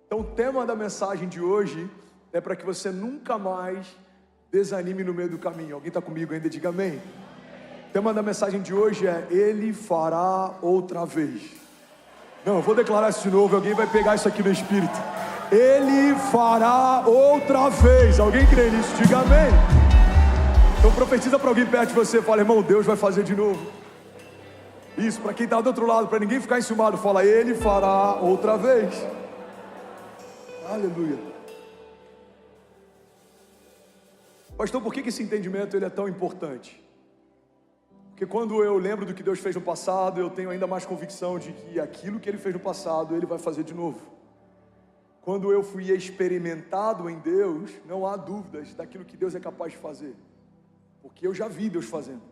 Então o tema da mensagem de hoje é para que você nunca mais desanime no meio do caminho. Alguém está comigo ainda? Diga amém. O tema da mensagem de hoje é: Ele fará outra vez. Não, eu vou declarar isso de novo, alguém vai pegar isso aqui no espírito. Ele fará outra vez. Alguém crê nisso? Diga amém. Então profetiza para alguém perto de você, fala: irmão, Deus vai fazer de novo. Isso, para quem está do outro lado, para ninguém ficar enciumado, fala: Ele fará outra vez. Aleluia. Pastor, por que esse entendimento ele é tão importante? Porque quando eu lembro do que Deus fez no passado, eu tenho ainda mais convicção de que aquilo que Ele fez no passado, Ele vai fazer de novo. Quando eu fui experimentado em Deus, não há dúvidas daquilo que Deus é capaz de fazer, porque eu já vi Deus fazendo.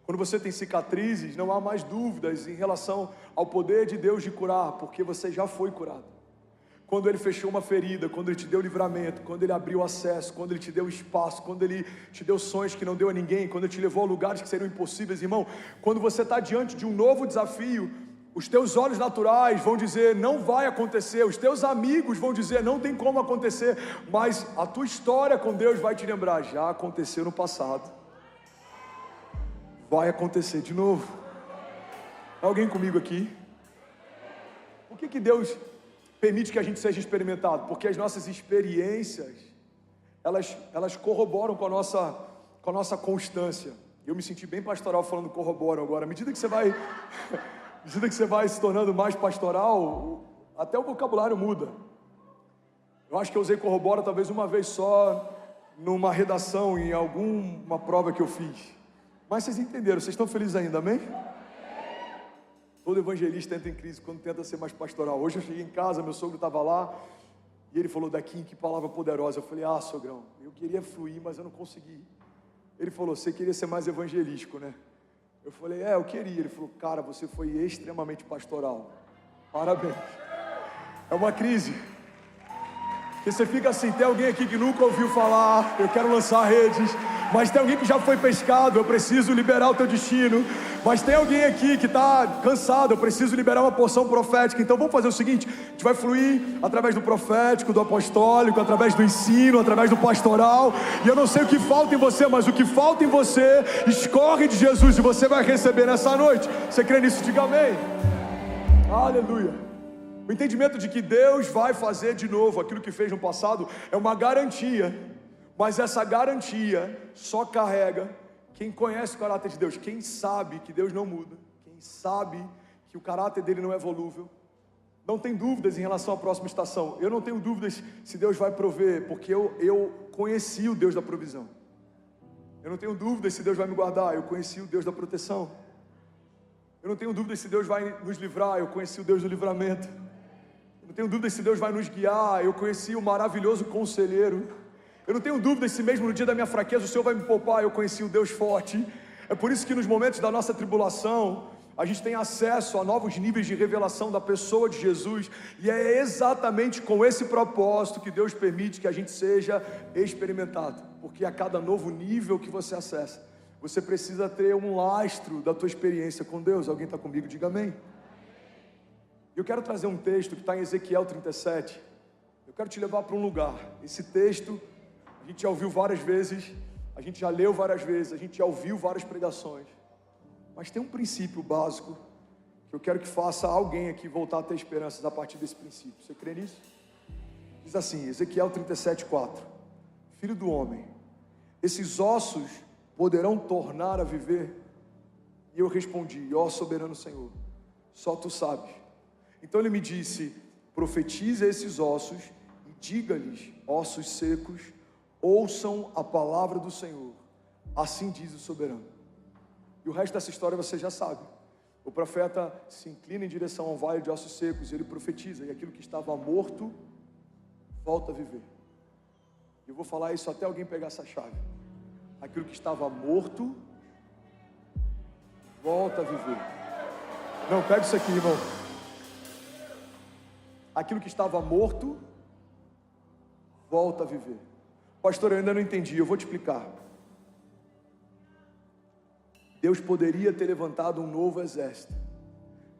Quando você tem cicatrizes, não há mais dúvidas em relação ao poder de Deus de curar, porque você já foi curado. Quando Ele fechou uma ferida, quando Ele te deu livramento, quando Ele abriu acesso, quando Ele te deu espaço, quando Ele te deu sonhos que não deu a ninguém, quando Ele te levou a lugares que seriam impossíveis, irmão, quando você está diante de um novo desafio, os teus olhos naturais vão dizer: não vai acontecer, os teus amigos vão dizer: não tem como acontecer, mas a tua história com Deus vai te lembrar: já aconteceu no passado, vai acontecer de novo. Alguém comigo aqui? Por que Deus permite que a gente seja experimentado? Porque as nossas experiências, elas corroboram com a nossa constância. Eu me senti bem pastoral falando corroboram agora. À medida que você vai se tornando mais pastoral, até o vocabulário muda. Eu acho que eu usei corrobora talvez uma vez só, numa redação, em alguma prova que eu fiz. Mas vocês entenderam, vocês estão felizes ainda, amém? Todo evangelista entra em crise quando tenta ser mais pastoral. Hoje eu cheguei em casa, meu sogro estava lá, e ele falou: Daquim, que palavra poderosa. Eu falei: sogrão, eu queria fluir, mas eu não consegui. Ele falou: você queria ser mais evangelístico, né? Eu falei: eu queria. Ele falou: cara, você foi extremamente pastoral. Parabéns. É uma crise. Porque você fica assim: tem alguém aqui que nunca ouviu falar, eu quero lançar redes. Mas tem alguém que já foi pescado, eu preciso liberar o teu destino. Mas tem alguém aqui que está cansado, eu preciso liberar uma porção profética. Então vamos fazer o seguinte: a gente vai fluir através do profético, do apostólico, através do ensino, através do pastoral. E eu não sei o que falta em você, mas o que falta em você escorre de Jesus e você vai receber nessa noite. Você crê nisso? Diga amém. Aleluia. O entendimento de que Deus vai fazer de novo aquilo que fez no passado é uma garantia. Mas essa garantia só carrega quem conhece o caráter de Deus, quem sabe que Deus não muda, quem sabe que o caráter dele não é volúvel. Não tem dúvidas em relação à próxima estação. Eu não tenho dúvidas se Deus vai prover, porque eu conheci o Deus da provisão. Eu não tenho dúvidas se Deus vai me guardar, eu conheci o Deus da proteção. Eu não tenho dúvidas se Deus vai nos livrar, eu conheci o Deus do livramento. Eu não tenho dúvidas se Deus vai nos guiar, eu conheci o maravilhoso conselheiro. Eu não tenho dúvidas se mesmo no dia da minha fraqueza o Senhor vai me poupar, eu conheci o Deus forte. É por isso que nos momentos da nossa tribulação, a gente tem acesso a novos níveis de revelação da pessoa de Jesus. E é exatamente com esse propósito que Deus permite que a gente seja experimentado. Porque a cada novo nível que você acessa, você precisa ter um lastro da tua experiência com Deus. Alguém está comigo? Diga amém. Eu quero trazer um texto que está em Ezequiel 37. Eu quero te levar para um lugar. Esse texto a gente já ouviu várias vezes, a gente já leu várias vezes, a gente já ouviu várias pregações. Mas tem um princípio básico que eu quero que faça alguém aqui voltar a ter esperanças a partir desse princípio. Você crê nisso? Diz assim, Ezequiel 37:4: Filho do homem, esses ossos poderão tornar a viver? E eu respondi: ó soberano Senhor, só tu sabes. Então ele me disse: profetize a esses ossos e diga-lhes, ossos secos, ouçam a palavra do Senhor, assim diz o soberano. E o resto dessa história você já sabe. O profeta se inclina em direção ao vale de ossos secos, e ele profetiza, e aquilo que estava morto volta a viver. Eu vou falar isso até alguém pegar essa chave. Aquilo que estava morto volta a viver. Não, pega isso aqui, irmão. Aquilo que estava morto volta a viver. Pastor, eu ainda não entendi, eu vou te explicar. Deus poderia ter levantado um novo exército,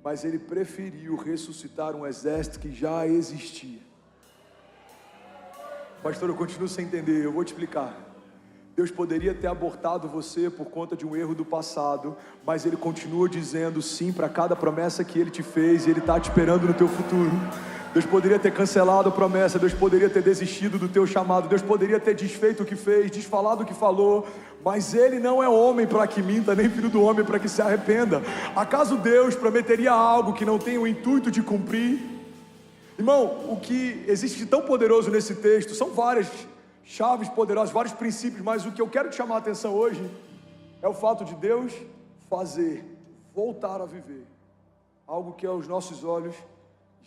mas Ele preferiu ressuscitar um exército que já existia. Pastor, eu continuo sem entender, eu vou te explicar. Deus poderia ter abortado você por conta de um erro do passado, mas Ele continua dizendo sim para cada promessa que Ele te fez, e Ele está te esperando no teu futuro. Deus poderia ter cancelado a promessa, Deus poderia ter desistido do teu chamado, Deus poderia ter desfeito o que fez, desfalado o que falou, mas Ele não é homem para que minta, nem filho do homem para que se arrependa. Acaso Deus prometeria algo que não tem o intuito de cumprir? Irmão, o que existe de tão poderoso nesse texto são várias chaves poderosas, vários princípios, mas o que eu quero te chamar a atenção hoje é o fato de Deus fazer, voltar a viver algo que aos nossos olhos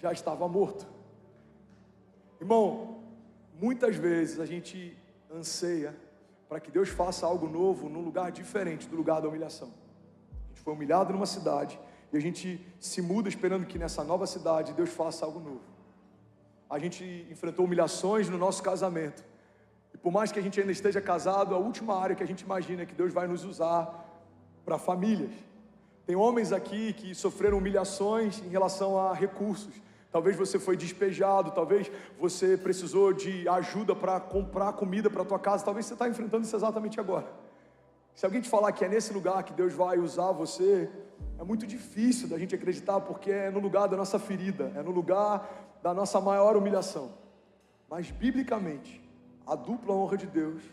já estava morto. Irmão, muitas vezes a gente anseia para que Deus faça algo novo num lugar diferente do lugar da humilhação. A gente foi humilhado numa cidade e a gente se muda esperando que nessa nova cidade Deus faça algo novo. A gente enfrentou humilhações no nosso casamento. E por mais que a gente ainda esteja casado, a última área que a gente imagina é que Deus vai nos usar para famílias. Tem homens aqui que sofreram humilhações em relação a recursos. Talvez você foi despejado, talvez você precisou de ajuda para comprar comida para a tua casa, talvez você está enfrentando isso exatamente agora. Se alguém te falar que é nesse lugar que Deus vai usar você, é muito difícil da gente acreditar, porque é no lugar da nossa ferida, é no lugar da nossa maior humilhação. Mas biblicamente, a dupla honra de Deus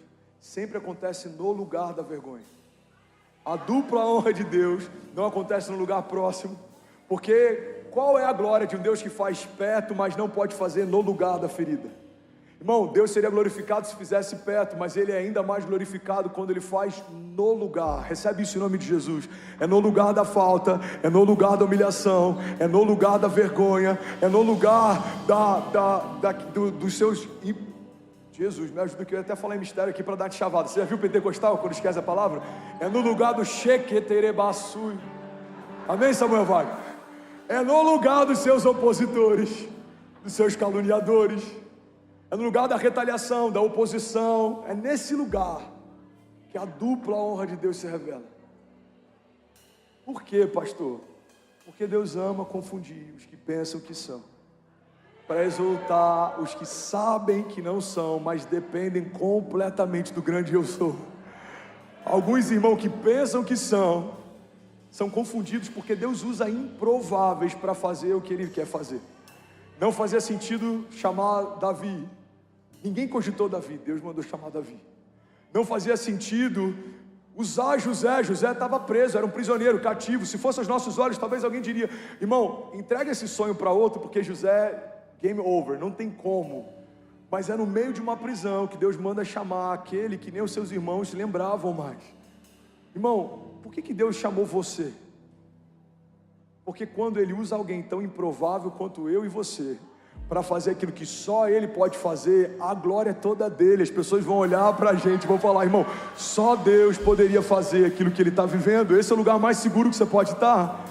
sempre acontece no lugar da vergonha. A dupla honra de Deus não acontece no lugar próximo, porque qual é a glória de um Deus que faz perto, mas não pode fazer no lugar da ferida? Irmão, Deus seria glorificado se fizesse perto, mas Ele é ainda mais glorificado quando Ele faz no lugar. Recebe isso em nome de Jesus. É no lugar da falta, é no lugar da humilhação, é no lugar da vergonha, é no lugar dos seus... Jesus, me ajuda que eu ia até falar em mistério aqui para dar de chavada. Você já viu o pentecostal quando esquece a palavra? É no lugar do sheketerebassui. Amém, Samuel Wagner? É no lugar dos seus opositores, dos seus caluniadores. É no lugar da retaliação, da oposição. É nesse lugar que a dupla honra de Deus se revela. Por quê, pastor? Porque Deus ama confundir os que pensam que são, para exaltar os que sabem que não são, mas dependem completamente do grande eu sou. Alguns irmãos que pensam que são confundidos porque Deus usa improváveis para fazer o que Ele quer fazer. Não fazia sentido chamar Davi. Ninguém cogitou Davi, Deus mandou chamar Davi. Não fazia sentido usar José. José estava preso, era um prisioneiro, cativo. Se fosse aos nossos olhos, talvez alguém diria: irmão, entrega esse sonho para outro, porque José... game over, não tem como. Mas é no meio de uma prisão que Deus manda chamar aquele que nem os seus irmãos se lembravam mais. Irmão, por que Deus chamou você? Porque quando Ele usa alguém tão improvável quanto eu e você para fazer aquilo que só Ele pode fazer, a glória é toda dele. As pessoas vão olhar para a gente e vão falar: irmão, só Deus poderia fazer aquilo que Ele está vivendo. Esse é o lugar mais seguro que você pode estar.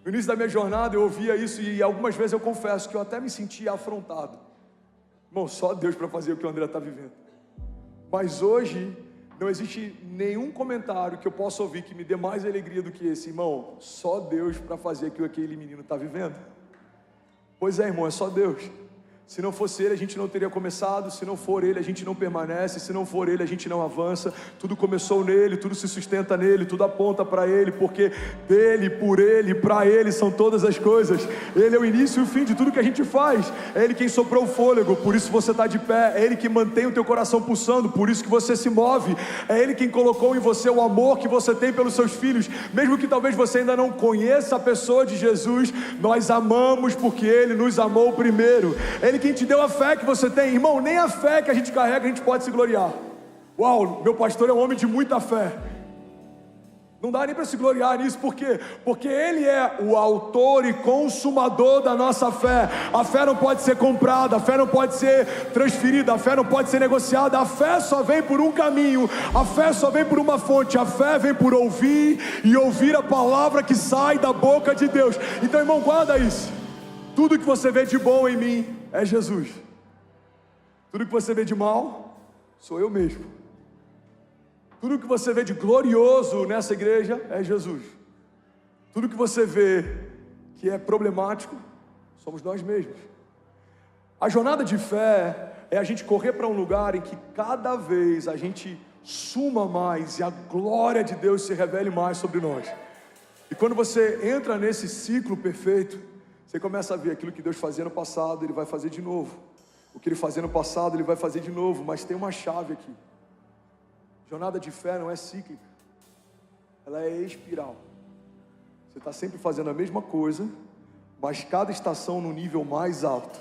No início da minha jornada eu ouvia isso e algumas vezes eu confesso que eu até me sentia afrontado. Irmão, só Deus para fazer o que o André está vivendo. Mas hoje não existe nenhum comentário que eu possa ouvir que me dê mais alegria do que esse: irmão, só Deus para fazer aquilo que aquele menino está vivendo. Pois é, irmão, é só Deus. Se não fosse Ele, a gente não teria começado. Se não for Ele, a gente não permanece. Se não for Ele, a gente não avança. Tudo começou nele, tudo se sustenta nele, tudo aponta para Ele, porque dele, por Ele, para Ele são todas as coisas. Ele é o início e o fim de tudo que a gente faz. É Ele quem soprou o fôlego, por isso você está de pé. É Ele que mantém o teu coração pulsando, por isso que você se move. É Ele quem colocou em você o amor que você tem pelos seus filhos. Mesmo que talvez você ainda não conheça a pessoa de Jesus, nós amamos porque Ele nos amou primeiro. Ele quem te deu a fé que você tem. Irmão, nem a fé que a gente carrega a gente pode se gloriar. Uau, meu pastor é um homem de muita fé. Não dá nem para se gloriar nisso. Por quê? Porque Ele é o autor e consumador da nossa fé. A fé não pode ser comprada, a fé não pode ser transferida, a fé não pode ser negociada. A fé só vem por um caminho, a fé só vem por uma fonte. A fé vem por ouvir e ouvir a palavra que sai da boca de Deus. Então, irmão, guarda isso. Tudo que você vê de bom em mim é Jesus. Tudo que você vê de mal sou eu mesmo. Tudo que você vê de glorioso nessa igreja é Jesus. Tudo que você vê que é problemático somos nós mesmos. A jornada de fé é a gente correr para um lugar em que cada vez a gente suma mais e a glória de Deus se revele mais sobre nós. E quando você entra nesse ciclo perfeito, você começa a ver aquilo que Deus fazia no passado, Ele vai fazer de novo. O que Ele fazia no passado, Ele vai fazer de novo. Mas tem uma chave aqui. Jornada de fé não é cíclica, ela é espiral. Você está sempre fazendo a mesma coisa, mas cada estação no nível mais alto.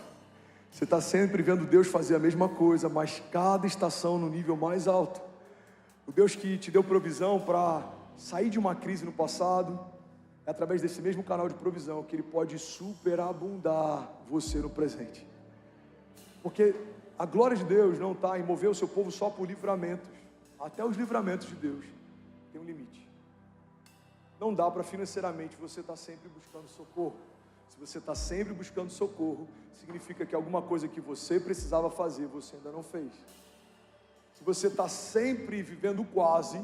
Você está sempre vendo Deus fazer a mesma coisa, mas cada estação no nível mais alto. O Deus que te deu provisão para sair de uma crise no passado, é através desse mesmo canal de provisão que Ele pode superabundar você no presente. Porque a glória de Deus não está em mover o seu povo só por livramentos. Até os livramentos de Deus tem um limite. Não dá para financeiramente você estar sempre buscando socorro. Se você está sempre buscando socorro, significa que alguma coisa que você precisava fazer, você ainda não fez. Se você está sempre vivendo quase,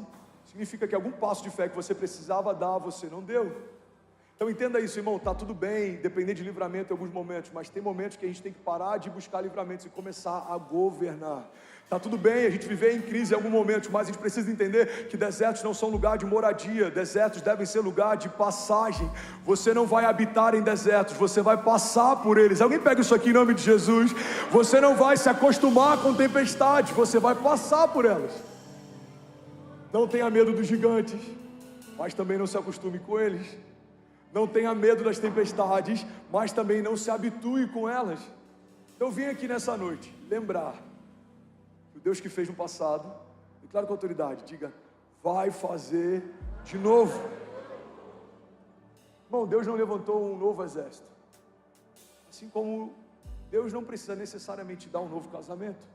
significa que algum passo de fé que você precisava dar, você não deu. Então entenda isso, irmão, está tudo bem depender de livramento em alguns momentos, mas tem momentos que a gente tem que parar de buscar livramentos e começar a governar. Está tudo bem a gente viver em crise em algum momento, mas a gente precisa entender que desertos não são lugar de moradia, desertos devem ser lugar de passagem. Você não vai habitar em desertos, você vai passar por eles. Alguém pega isso aqui em nome de Jesus. Você não vai se acostumar com tempestades, você vai passar por elas. Não tenha medo dos gigantes, mas também não se acostume com eles. Não tenha medo das tempestades, mas também não se habitue com elas. Eu vim aqui nessa noite lembrar que o Deus que fez no passado, declaro com autoridade, diga, vai fazer de novo. Irmão, Deus não levantou um novo exército. Assim como Deus não precisa necessariamente dar um novo casamento.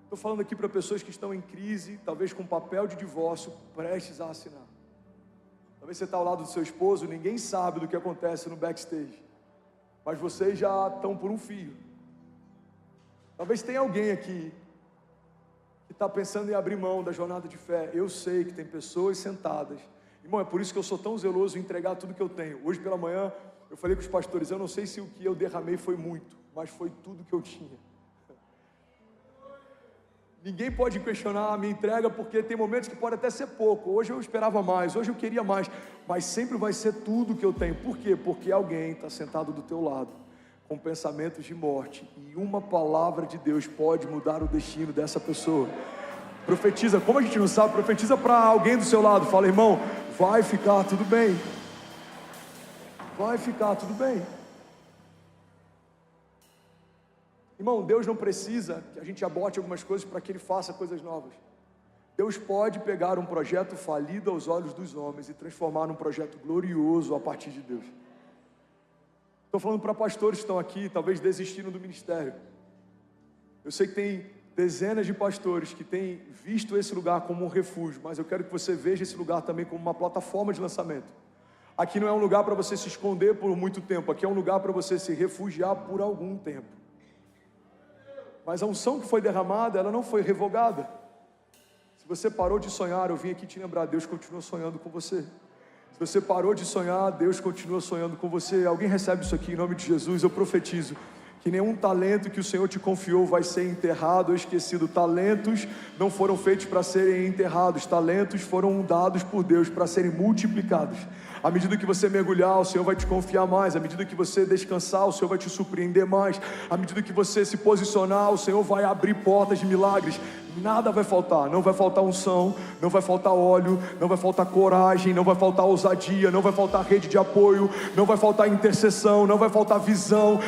Estou falando aqui para pessoas que estão em crise, talvez com papel de divórcio prestes a assinar. Talvez você está ao lado do seu esposo, ninguém sabe do que acontece no backstage, mas vocês já estão por um fio. Talvez tenha alguém aqui que está pensando em abrir mão da jornada de fé. Eu sei que tem pessoas sentadas. Irmão, é por isso que eu sou tão zeloso em entregar tudo que eu tenho. Hoje pela manhã eu falei com os pastores, eu não sei se o que eu derramei foi muito, mas foi tudo que eu tinha. Ninguém pode questionar a minha entrega, porque tem momentos que pode até ser pouco. Hoje eu esperava mais, hoje eu queria mais, mas sempre vai ser tudo que eu tenho. Por quê? Porque alguém está sentado do teu lado, com pensamentos de morte, e uma palavra de Deus pode mudar o destino dessa pessoa. Profetiza, como a gente não sabe, profetiza para alguém do seu lado. Fala, irmão, vai ficar tudo bem. Vai ficar tudo bem. Irmão, Deus não precisa que a gente aborte algumas coisas para que Ele faça coisas novas. Deus pode pegar um projeto falido aos olhos dos homens e transformar num projeto glorioso a partir de Deus. Estou falando para pastores que estão aqui, talvez desistiram do ministério. Eu sei que tem dezenas de pastores que têm visto esse lugar como um refúgio, mas eu quero que você veja esse lugar também como uma plataforma de lançamento. Aqui não é um lugar para você se esconder por muito tempo, aqui é um lugar para você se refugiar por algum tempo. Mas a unção que foi derramada, ela não foi revogada. Se você parou de sonhar, eu vim aqui te lembrar, Deus continua sonhando com você. Se você parou de sonhar, Deus continua sonhando com você. Alguém recebe isso aqui em nome de Jesus? Eu profetizo que nenhum talento que o Senhor te confiou vai ser enterrado ou esquecido. Talentos não foram feitos para serem enterrados, talentos foram dados por Deus para serem multiplicados. À medida que você mergulhar, o Senhor vai te confiar mais. À medida que você descansar, o Senhor vai te surpreender mais. À medida que você se posicionar, o Senhor vai abrir portas de milagres. Nada vai faltar, não vai faltar unção, não vai faltar óleo, não vai faltar coragem, não vai faltar ousadia, não vai faltar rede de apoio, não vai faltar intercessão, não vai faltar visão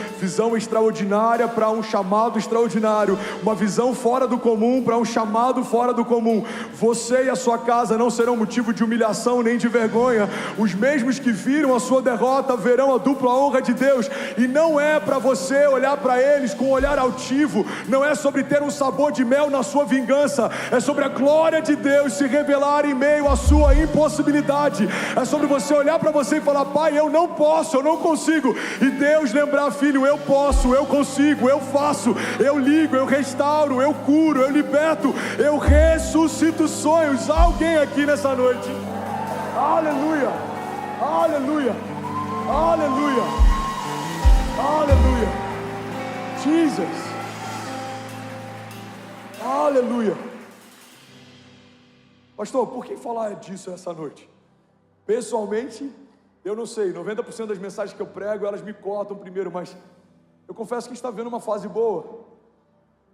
extraordinária para um chamado extraordinário, uma visão fora do comum para um chamado fora do comum. Você e a sua casa não serão motivo de humilhação nem de vergonha. Os mesmos que viram a sua derrota verão a dupla honra de Deus, e não é para você olhar para eles com um olhar altivo, não é sobre ter um sabor de mel na sua vingança, é sobre a glória de Deus se revelar em meio à sua impossibilidade. É sobre você olhar para você e falar: Pai, eu não posso, eu não consigo, e Deus lembrar: filho, eu posso, eu consigo, eu faço, eu ligo, eu restauro, eu curo, eu liberto, eu ressuscito sonhos. Alguém aqui nessa noite? Aleluia, aleluia, aleluia, aleluia. Jesus. Aleluia. Pastor, por que falar disso essa noite? Pessoalmente, eu não sei, 90% das mensagens que eu prego, elas me cortam primeiro, mas eu confesso que está vendo uma fase boa,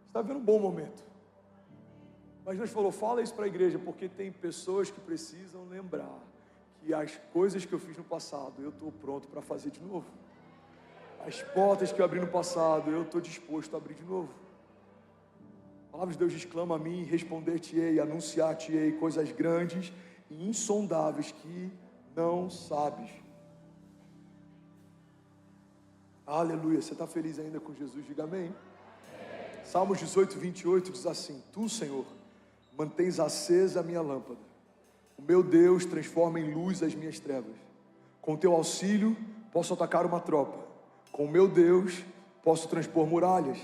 está vendo um bom momento. Mas Deus falou, fala isso para a igreja, porque tem pessoas que precisam lembrar que as coisas que eu fiz no passado, eu estou pronto para fazer de novo. As portas que eu abri no passado, eu estou disposto a abrir de novo. A palavra de Deus diz, clama a mim, responder-te-ei, anunciar-te-ei coisas grandes e insondáveis que não sabes. Aleluia, você está feliz ainda com Jesus? Diga amém. Salmos 18, 28 diz assim, tu, Senhor, mantens acesa a minha lâmpada. O meu Deus transforma em luz as minhas trevas. Com teu auxílio, posso atacar uma tropa. Com o meu Deus, posso transpor muralhas.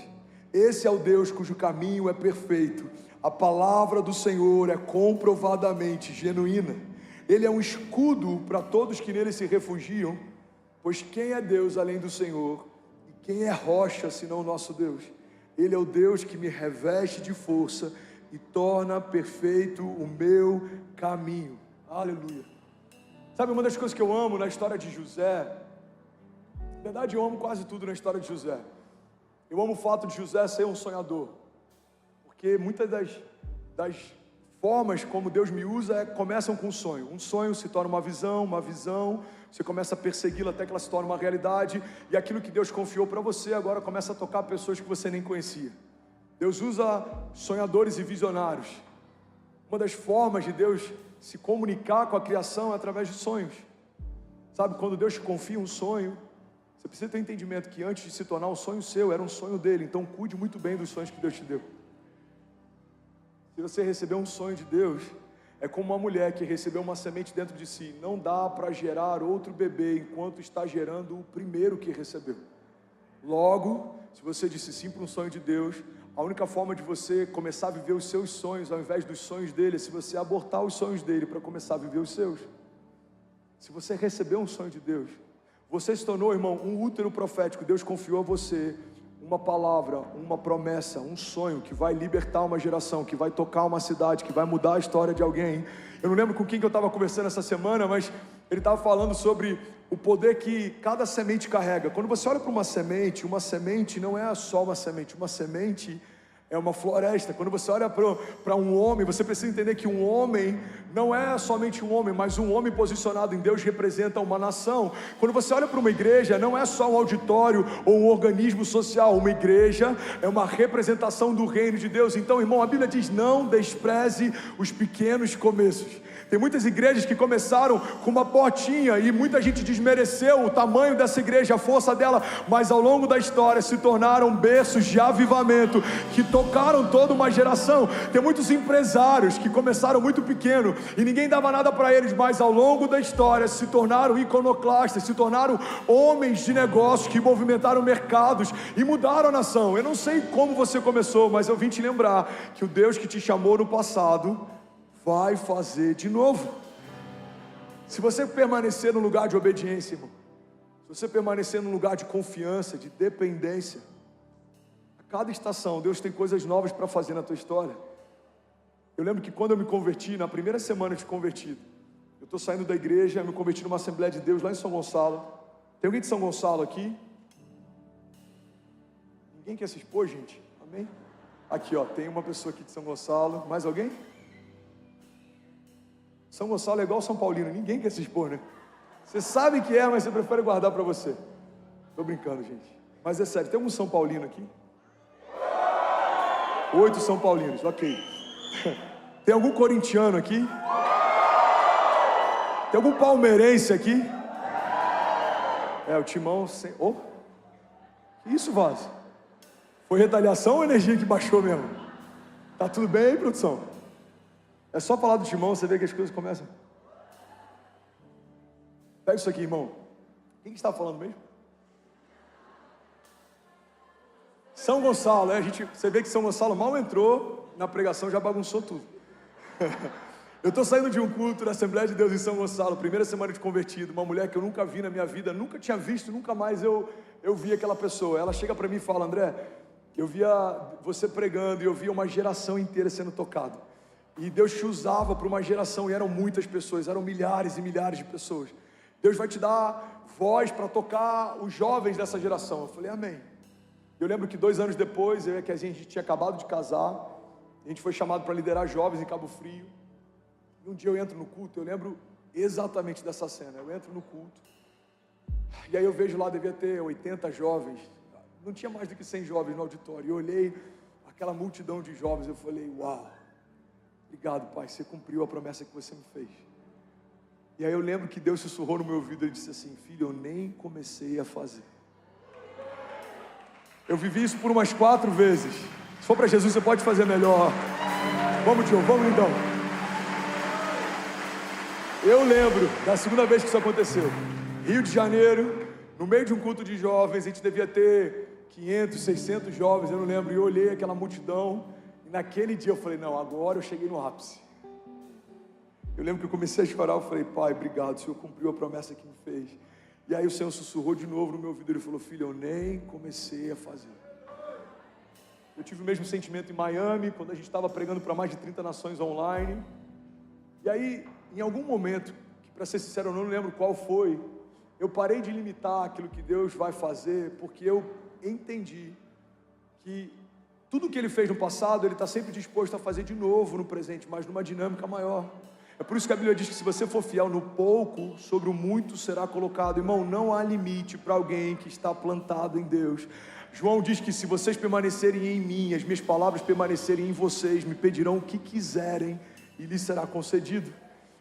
Esse é o Deus cujo caminho é perfeito. A palavra do Senhor é comprovadamente genuína. Ele é um escudo para todos que nele se refugiam, pois quem é Deus além do Senhor? E quem é rocha senão o nosso Deus? Ele é o Deus que me reveste de força e torna perfeito o meu caminho. Aleluia. Sabe uma das coisas que eu amo na história de José? Na verdade eu amo quase tudo na história de José. Eu amo o fato de José ser um sonhador, porque muitas das formas como Deus me usa começam com um sonho se torna uma visão, você começa a persegui-la até que ela se torne uma realidade, e aquilo que Deus confiou para você agora começa a tocar pessoas que você nem conhecia. Deus usa sonhadores e visionários. Uma das formas de Deus se comunicar com a criação é através de sonhos. Sabe, quando Deus te confia um sonho, você precisa ter entendimento que antes de se tornar um sonho seu, era um sonho dele. Então cuide muito bem dos sonhos que Deus te deu. Se você receber um sonho de Deus, é como uma mulher que recebeu uma semente dentro de si. Não dá para gerar outro bebê enquanto está gerando o primeiro que recebeu. Logo, se você disse sim para um sonho de Deus, a única forma de você começar a viver os seus sonhos ao invés dos sonhos dele é se você abortar os sonhos dele para começar a viver os seus. Se você recebeu um sonho de Deus, você se tornou, irmão, um útero profético. Deus confiou a você uma palavra, uma promessa, um sonho que vai libertar uma geração, que vai tocar uma cidade, que vai mudar a história de alguém. Eu não lembro com quem que eu estava conversando essa semana, mas ele estava falando sobre o poder que cada semente carrega. Quando você olha para uma semente não é só uma semente é uma floresta. Quando você olha para um homem, você precisa entender que um homem não é somente um homem, mas um homem posicionado em Deus representa uma nação. Quando você olha para uma igreja, não é só um auditório ou um organismo social. Uma igreja é uma representação do reino de Deus. Então, irmão, a Bíblia diz, não despreze os pequenos começos. Tem muitas igrejas que começaram com uma portinha e muita gente desmereceu o tamanho dessa igreja, a força dela, mas ao longo da história se tornaram berços de avivamento que tocaram toda uma geração. Tem muitos empresários que começaram muito pequeno e ninguém dava nada para eles, mas ao longo da história se tornaram iconoclastas, se tornaram homens de negócios que movimentaram mercados e mudaram a nação. Eu não sei como você começou, mas eu vim te lembrar que o Deus que te chamou no passado vai fazer de novo. Se você permanecer no lugar de obediência, irmão, se você permanecer no lugar de confiança, de dependência, a cada estação Deus tem coisas novas para fazer na tua história. Eu lembro que quando eu me converti, na primeira semana de convertido, eu estou saindo da igreja, eu me converti numa Assembleia de Deus lá em São Gonçalo. Tem alguém de São Gonçalo aqui? Ninguém quer se expor, gente? Amém? Aqui, ó, tem uma pessoa aqui de São Gonçalo. Mais alguém? São Gonçalo é igual São Paulino, ninguém quer se expor, né? Você sabe que é, mas você prefere guardar para você. Tô brincando, gente. Mas é sério, tem algum São Paulino aqui? 8 São Paulinos, ok. Tem algum corintiano aqui? Tem algum palmeirense aqui? É, o Timão sem... Oh, que isso, Vaz? Foi retaliação ou energia que baixou mesmo? Tá tudo bem aí, produção? É só falar do Timão, você vê que as coisas começam. Pega isso aqui, irmão. Quem que está falando mesmo? São Gonçalo, você vê que São Gonçalo mal entrou na pregação, já bagunçou tudo. Eu estou saindo de um culto da Assembleia de Deus em São Gonçalo, primeira semana de convertido, uma mulher que eu nunca vi na minha vida, nunca tinha visto, nunca mais eu eu vi aquela pessoa, ela chega para mim e fala: André, eu via você pregando e eu via uma geração inteira sendo tocada. E Deus te usava para uma geração, e eram muitas pessoas, eram milhares e milhares de pessoas. Deus vai te dar voz para tocar os jovens dessa geração. Eu falei: amém. Eu lembro que 2 anos depois, eu e a Kezinha, a gente tinha acabado de casar, a gente foi chamado para liderar jovens em Cabo Frio. E um dia eu entro no culto, eu lembro exatamente dessa cena. Eu entro no culto, e aí eu vejo lá, devia ter 80 jovens, não tinha mais do que 100 jovens no auditório. Eu olhei aquela multidão de jovens, eu falei: uau, obrigado, Pai, você cumpriu a promessa que você me fez. E aí eu lembro que Deus sussurrou no meu ouvido e disse assim: filho, eu nem comecei a fazer. Eu vivi isso por umas 4 vezes. Se for para Jesus, você pode fazer melhor. Vamos, Diogo, vamos então. Eu lembro da segunda vez que isso aconteceu. Rio de Janeiro, no meio de um culto de jovens, a gente devia ter 500, 600 jovens, eu não lembro. E eu olhei aquela multidão, e naquele dia eu falei: não, agora eu cheguei no ápice. Eu lembro que eu comecei a chorar, eu falei: Pai, obrigado, o Senhor cumpriu a promessa que me fez. E aí o Senhor sussurrou de novo no meu ouvido, ele falou: filho, eu nem comecei a fazer. Eu tive o mesmo sentimento em Miami, quando a gente estava pregando para mais de 30 nações online. E aí, em algum momento, que para ser sincero eu não lembro qual foi, eu parei de limitar aquilo que Deus vai fazer, porque eu entendi que tudo que Ele fez no passado, Ele está sempre disposto a fazer de novo no presente, mas numa dinâmica maior. É por isso que a Bíblia diz que se você for fiel no pouco, sobre o muito será colocado. Irmão, não há limite para alguém que está plantado em Deus. João diz que se vocês permanecerem em mim, as minhas palavras permanecerem em vocês, me pedirão o que quiserem e lhes será concedido.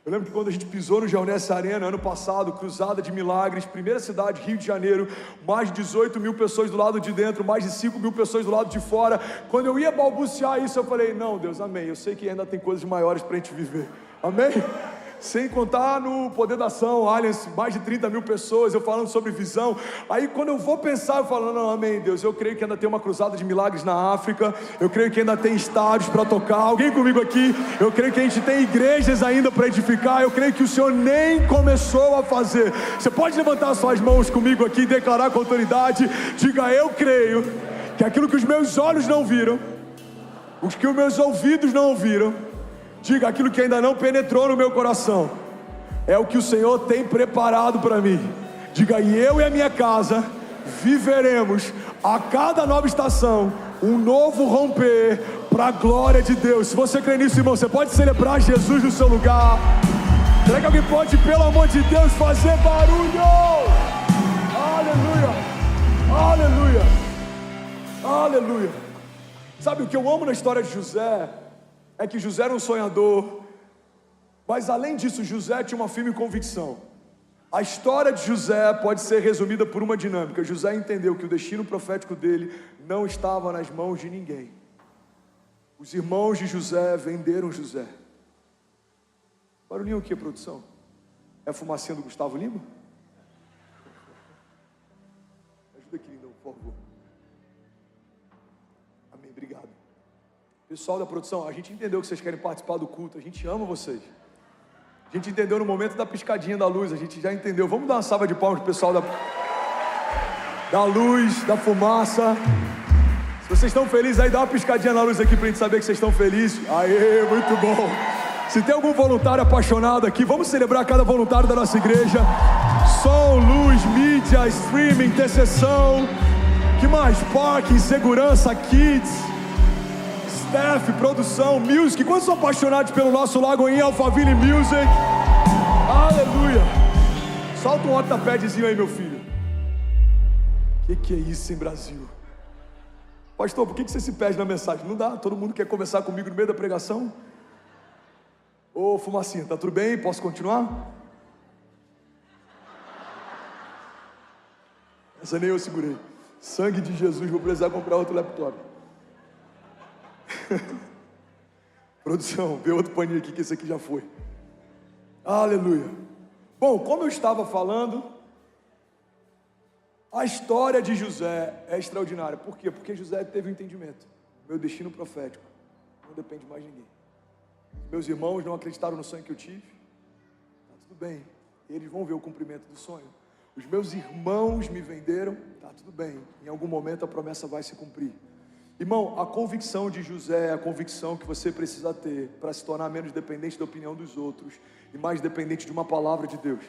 Eu lembro que quando a gente pisou no Geonesse Arena, ano passado, Cruzada de Milagres, primeira cidade, Rio de Janeiro, mais de 18 mil pessoas do lado de dentro, mais de 5 mil pessoas do lado de fora. Quando eu ia balbuciar isso, eu falei: não, Deus, amém, eu sei que ainda tem coisas maiores para a gente viver, amém? Sem contar no Poder da Ação, Alliance, mais de 30 mil pessoas, eu falando sobre visão. Aí quando eu vou pensar, eu falo: não, amém, Deus, eu creio que ainda tem uma cruzada de milagres na África, eu creio que ainda tem estádios para tocar. Alguém comigo aqui? Eu creio que a gente tem igrejas ainda para edificar. Eu creio que o Senhor nem começou a fazer. Você pode levantar suas mãos comigo aqui e declarar com autoridade: diga: eu creio que aquilo que os meus olhos não viram, os que os meus ouvidos não ouviram, diga: aquilo que ainda não penetrou no meu coração, é o que o Senhor tem preparado para mim. Diga: e eu e a minha casa viveremos a cada nova estação um novo romper para a glória de Deus. Se você crê nisso, irmão, você pode celebrar Jesus no seu lugar. Será que alguém pode, pelo amor de Deus, fazer barulho? Aleluia, aleluia, aleluia. Sabe o que eu amo na história de José? É que José era um sonhador, mas além disso, José tinha uma firme convicção. A história de José pode ser resumida por uma dinâmica. José entendeu que o destino profético dele não estava nas mãos de ninguém. Os irmãos de José venderam José. Barulhinho aqui, produção? É a fumacinha do Gustavo Lima? Ajuda aqui, lindão, por favor. Amém, obrigado. Pessoal da produção, a gente entendeu que vocês querem participar do culto, a gente ama vocês. A gente entendeu no momento da piscadinha da luz, a gente já entendeu. Vamos dar uma salva de palmas pro pessoal da luz, da fumaça. Se vocês estão felizes aí, dá uma piscadinha na luz aqui pra gente saber que vocês estão felizes. Aê, muito bom. Se tem algum voluntário apaixonado aqui, vamos celebrar cada voluntário da nossa igreja. Som, luz, mídia, streaming, intercessão. Que mais? Parking, segurança, kids, staff, produção, music. Quantos são apaixonados pelo nosso Lagoinha Alphaville Music? Aleluia. Solta um ortopédezinho aí, meu filho. Que é isso, hein, Brasil? Pastor, por que você se perde na mensagem? Não dá, todo mundo quer conversar comigo no meio da pregação. Ô, fumacinha, tá tudo bem? Posso continuar? Essa nem eu segurei. Sangue de Jesus, vou precisar comprar outro laptop. Produção, vê outro paninho aqui, que esse aqui já foi. Aleluia. Bom, como eu estava falando, a história de José é extraordinária. Por quê? Porque José teve um entendimento. Meu destino profético não depende mais de ninguém. Meus irmãos não acreditaram no sonho que eu tive. Tá tudo bem, eles vão ver o cumprimento do sonho. Os meus irmãos me venderam, tá tudo bem, em algum momento a promessa vai se cumprir. Irmão, a convicção de José é a convicção que você precisa ter para se tornar menos dependente da opinião dos outros e mais dependente de uma palavra de Deus.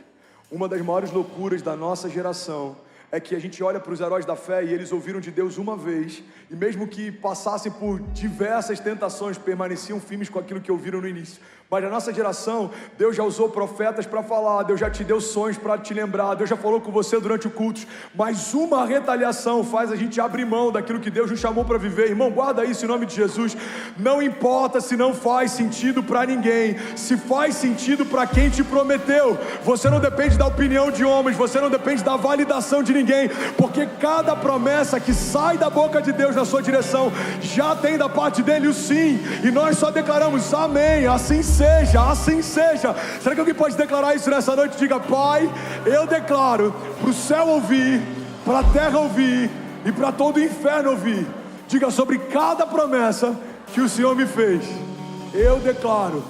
Uma das maiores loucuras da nossa geração é que a gente olha para os heróis da fé e eles ouviram de Deus uma vez, e mesmo que passassem por diversas tentações, permaneciam firmes com aquilo que ouviram no início. Mas na nossa geração, Deus já usou profetas para falar, Deus já te deu sonhos para te lembrar, Deus já falou com você durante o culto, mas uma retaliação faz a gente abrir mão daquilo que Deus nos chamou para viver. Irmão, guarda isso em nome de Jesus. Não importa se não faz sentido para ninguém, se faz sentido para quem te prometeu. Você não depende da opinião de homens, você não depende da validação de ninguém, porque cada promessa que sai da boca de Deus na sua direção, já tem da parte dele o sim, e nós só declaramos amém, assim seja, assim seja. Será que alguém pode declarar isso nessa noite? Diga: Pai, eu declaro para o céu ouvir, para a terra ouvir e para todo o inferno ouvir. Diga sobre cada promessa que o Senhor me fez: eu declaro,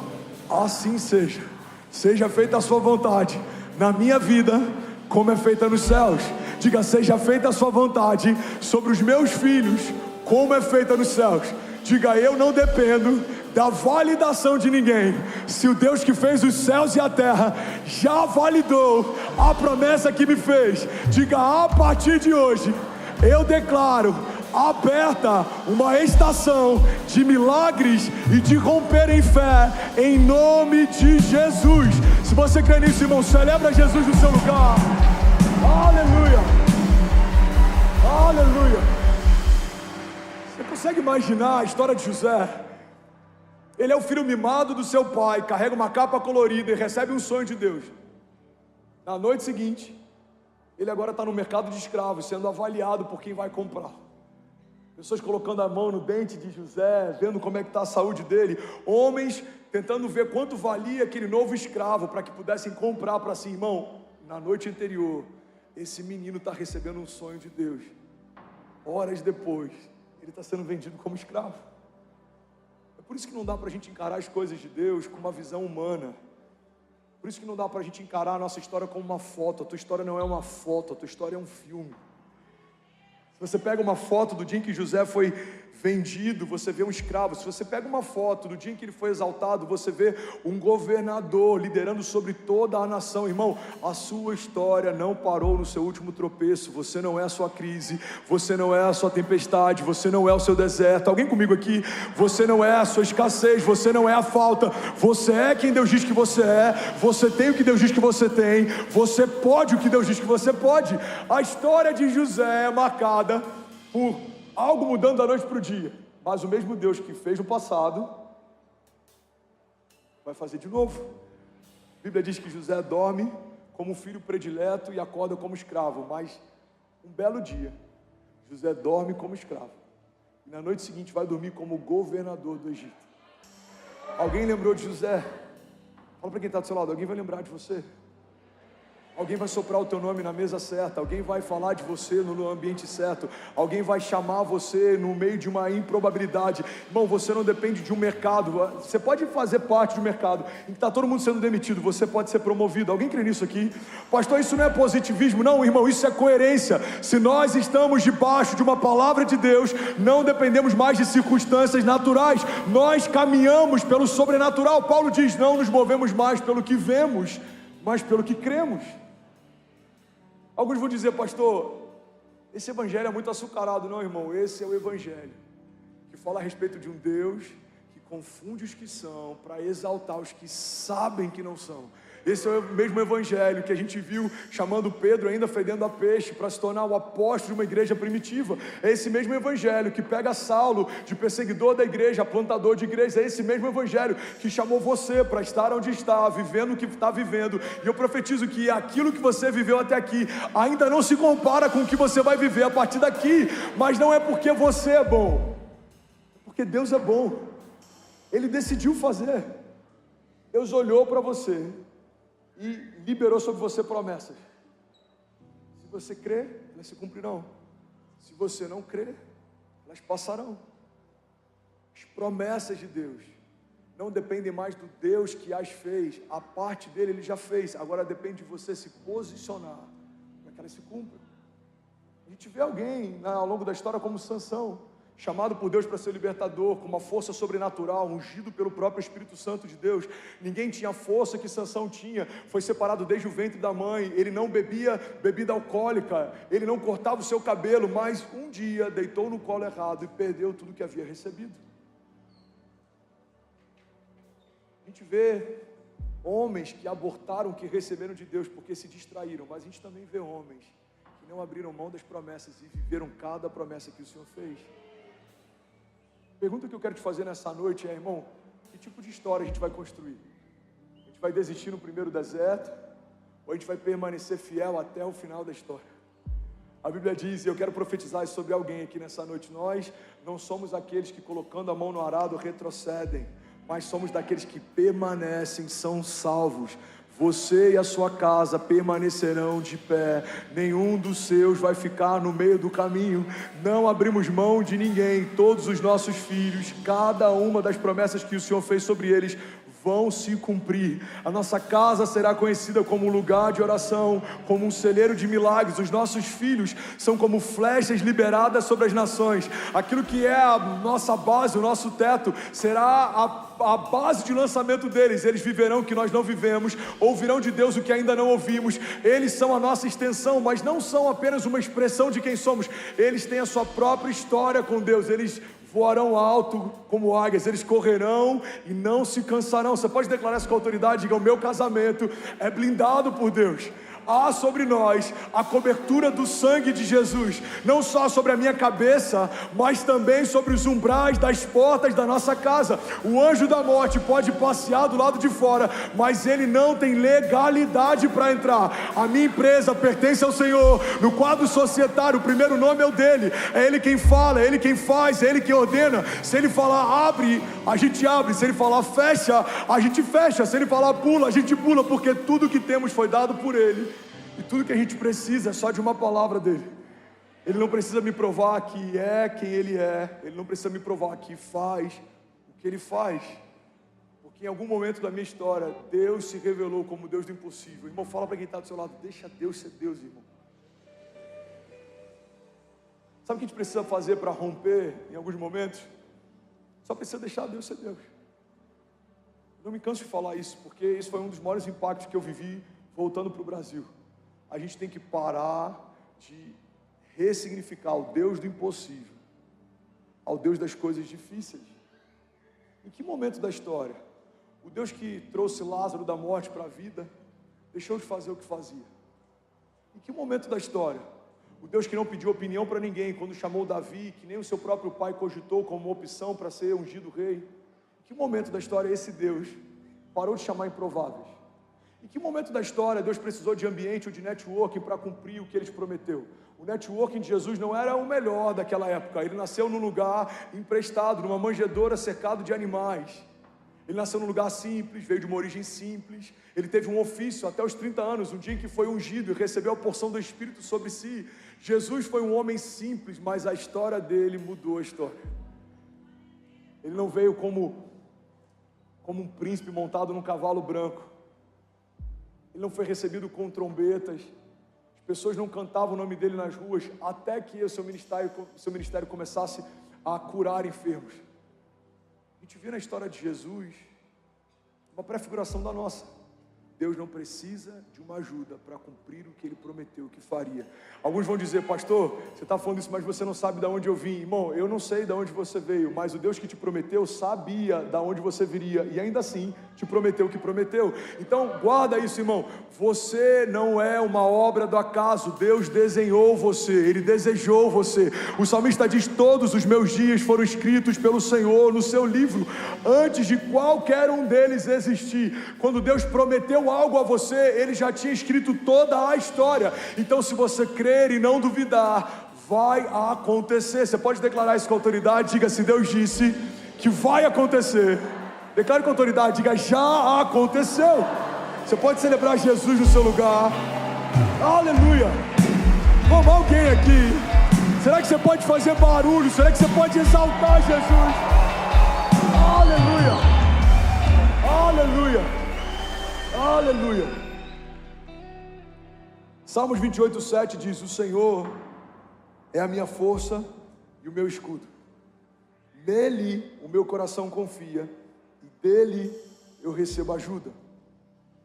assim seja, seja feita a sua vontade na minha vida, como é feita nos céus. Diga: seja feita a sua vontade sobre os meus filhos, como é feita nos céus. Diga: eu não dependo da validação de ninguém. Se o Deus que fez os céus e a terra já validou a promessa que me fez, diga: a partir de hoje, eu declaro aberta uma estação de milagres e de romper em fé, em nome de Jesus. Se você crê nisso, irmão, celebra Jesus no seu lugar. Aleluia, aleluia. Você consegue imaginar a história de José? Ele é o filho mimado do seu pai, carrega uma capa colorida e recebe um sonho de Deus. Na noite seguinte, ele agora está no mercado de escravos, sendo avaliado por quem vai comprar. Pessoas colocando a mão no dente de José, vendo como é que está a saúde dele. Homens tentando ver quanto valia aquele novo escravo para que pudessem comprar para si. Irmão, na noite anterior, esse menino está recebendo um sonho de Deus. Horas depois, ele está sendo vendido como escravo. É por isso que não dá para a gente encarar as coisas de Deus com uma visão humana. Por isso que não dá para a gente encarar a nossa história como uma foto. A tua história não é uma foto, a tua história é um filme. Se você pega uma foto do dia em que José foi vendido, você vê um escravo. Se você pega uma foto do dia em que ele foi exaltado, você vê um governador liderando sobre toda a nação. Irmão, a sua história não parou no seu último tropeço. Você não é a sua crise, você não é a sua tempestade, você não é o seu deserto. Alguém comigo aqui? Você não é a sua escassez, você não é a falta. Você é quem Deus diz que você é, você tem o que Deus diz que você tem, você pode o que Deus diz que você pode. A história de José é marcada por algo mudando da noite para o dia, mas o mesmo Deus que fez no passado vai fazer de novo. A Bíblia diz que José dorme como filho predileto e acorda como escravo, mas um belo dia José dorme como escravo e na noite seguinte vai dormir como governador do Egito. Alguém lembrou de José? Fala para quem está do seu lado: alguém vai lembrar de você? Alguém vai soprar o teu nome na mesa certa, alguém vai falar de você no ambiente certo, alguém vai chamar você no meio de uma improbabilidade. Irmão, você não depende de um mercado, você pode fazer parte de um mercado em que está todo mundo sendo demitido, você pode ser promovido. Alguém crê nisso aqui? Pastor, isso não é positivismo? Não, irmão, isso é coerência. Se nós estamos debaixo de uma palavra de Deus, não dependemos mais de circunstâncias naturais, nós caminhamos pelo sobrenatural. Paulo diz: não nos movemos mais pelo que vemos, mas pelo que cremos. Alguns vão dizer: pastor, esse evangelho é muito açucarado. Não, irmão, esse é o evangelho que fala a respeito de um Deus que confunde os que são para exaltar os que sabem que não são. Esse é o mesmo evangelho que a gente viu chamando Pedro, ainda fedendo a peixe, para se tornar o apóstolo de uma igreja primitiva. É esse mesmo evangelho que pega Saulo de perseguidor da igreja, plantador de igreja. É esse mesmo evangelho que chamou você para estar onde está, vivendo o que está vivendo. E eu profetizo que aquilo que você viveu até aqui ainda não se compara com o que você vai viver a partir daqui. Mas não é porque você é bom, é porque Deus é bom. Ele decidiu fazer. Deus olhou para você e liberou sobre você promessas. Se você crê, elas se cumprirão. Se você não crê, elas passarão. As promessas de Deus não dependem mais do Deus que as fez. A parte dele ele já fez. Agora depende de você se posicionar para elas se cumprem. A gente vê alguém ao longo da história como Sansão, chamado por Deus para ser libertador, com uma força sobrenatural, ungido pelo próprio Espírito Santo de Deus. Ninguém tinha a força que Sansão tinha, foi separado desde o ventre da mãe, ele não bebia bebida alcoólica, ele não cortava o seu cabelo, mas um dia deitou no colo errado e perdeu tudo que havia recebido. A gente vê homens que abortaram o que receberam de Deus porque se distraíram, mas a gente também vê homens que não abriram mão das promessas e viveram cada promessa que o Senhor fez. A pergunta que eu quero te fazer nessa noite é, irmão, que tipo de história a gente vai construir? A gente vai desistir no primeiro deserto, ou a gente vai permanecer fiel até o final da história? A Bíblia diz, e eu quero profetizar isso sobre alguém aqui nessa noite, nós não somos aqueles que colocando a mão no arado retrocedem, mas somos daqueles que permanecem, são salvos. Você e a sua casa permanecerão de pé, nenhum dos seus vai ficar no meio do caminho. Não abrimos mão de ninguém, todos os nossos filhos, cada uma das promessas que o Senhor fez sobre eles vão se cumprir. A nossa casa será conhecida como um lugar de oração, como um celeiro de milagres. Os nossos filhos são como flechas liberadas sobre as nações. Aquilo que é a nossa base, o nosso teto, será a base de lançamento deles. Eles viverão o que nós não vivemos, ouvirão de Deus o que ainda não ouvimos. Eles são a nossa extensão, mas não são apenas uma expressão de quem somos. Eles têm a sua própria história com Deus. Eles voarão alto como águias, eles correrão e não se cansarão. Você pode declarar isso com autoridade, diga: o meu casamento é blindado por Deus. Há sobre nós a cobertura do sangue de Jesus, não só sobre a minha cabeça, mas também sobre os umbrais das portas da nossa casa. O anjo da morte pode passear do lado de fora, mas ele não tem legalidade para entrar. A minha empresa pertence ao Senhor. No quadro societário, o primeiro nome é o dele. É ele quem fala, é ele quem faz, é ele quem ordena. Se ele falar abre, a gente abre. Se ele falar fecha, a gente fecha. Se ele falar pula, a gente pula, porque tudo que temos foi dado por ele. E tudo que a gente precisa é só de uma palavra dele. Ele não precisa me provar que é quem ele é. Ele não precisa me provar que faz o que ele faz. Porque em algum momento da minha história, Deus se revelou como Deus do impossível. Irmão, fala para quem está do seu lado: deixa Deus ser Deus, irmão. Sabe o que a gente precisa fazer para romper em alguns momentos? Só precisa deixar Deus ser Deus. Não me canso de falar isso, porque isso foi um dos maiores impactos que eu vivi voltando para o Brasil. A gente tem que parar de ressignificar o Deus do impossível ao Deus das coisas difíceis. Em que momento da história o Deus que trouxe Lázaro da morte para a vida deixou de fazer o que fazia? Em que momento da história o Deus que não pediu opinião para ninguém quando chamou Davi, que nem o seu próprio pai cogitou como opção para ser ungido rei? Em que momento da história esse Deus parou de chamar improváveis? Em que momento da história Deus precisou de ambiente ou de networking para cumprir o que Ele te prometeu? O networking de Jesus não era o melhor daquela época. Ele nasceu num lugar emprestado, numa manjedoura cercado de animais. Ele nasceu num lugar simples, veio de uma origem simples. Ele teve um ofício até os 30 anos, um dia em que foi ungido e recebeu a porção do Espírito sobre si. Jesus foi um homem simples, mas a história dele mudou a história. Ele não veio como um príncipe montado num cavalo branco. Ele não foi recebido com trombetas. As pessoas não cantavam o nome dele nas ruas, até que o seu ministério começasse a curar enfermos. A gente vê na história de Jesus uma prefiguração da nossa. Deus não precisa de uma ajuda para cumprir o que Ele prometeu que faria. Alguns vão dizer: pastor, você está falando isso, mas você não sabe de onde eu vim. Irmão, eu não sei de onde você veio, mas o Deus que te prometeu sabia de onde você viria, e ainda assim te prometeu o que prometeu. Então guarda isso, irmão. Você não é uma obra do acaso. Deus desenhou você, Ele desejou você. O salmista diz: todos os meus dias foram escritos pelo Senhor no seu livro, antes de qualquer um deles existir. Quando Deus prometeu algo a você, Ele já tinha escrito toda a história. Então, se você crer e não duvidar, vai acontecer. Você pode declarar isso com autoridade? Diga: se Deus disse que vai acontecer, declare com autoridade, diga: já aconteceu. Você pode celebrar Jesus no seu lugar. Aleluia. Vamos, alguém aqui, será que você pode fazer barulho? Será que você pode exaltar Jesus? Aleluia. Aleluia. Aleluia. Salmos 28:7 diz: o Senhor é a minha força e o meu escudo. Nele o meu coração confia e dele eu recebo ajuda.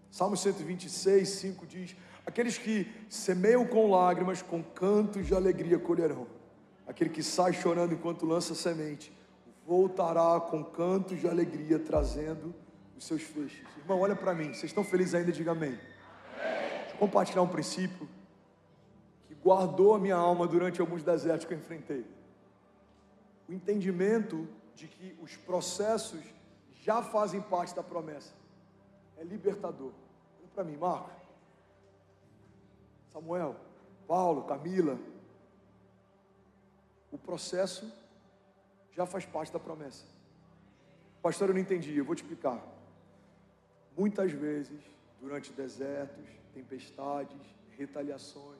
Salmo 126:5 diz: aqueles que semeiam com lágrimas, com cantos de alegria colherão. Aquele que sai chorando enquanto lança semente, voltará com cantos de alegria, trazendo os seus feixes. Irmão, olha para mim, vocês estão felizes ainda? Diga amém. Deixa eu compartilhar um princípio que guardou a minha alma durante alguns desertos que eu enfrentei. O entendimento de que os processos já fazem parte da promessa é libertador. Olha para mim, Marcos, Samuel, Paulo, Camila. O processo já faz parte da promessa. Pastor, eu não entendi, eu vou te explicar. Muitas vezes, durante desertos, tempestades, retaliações,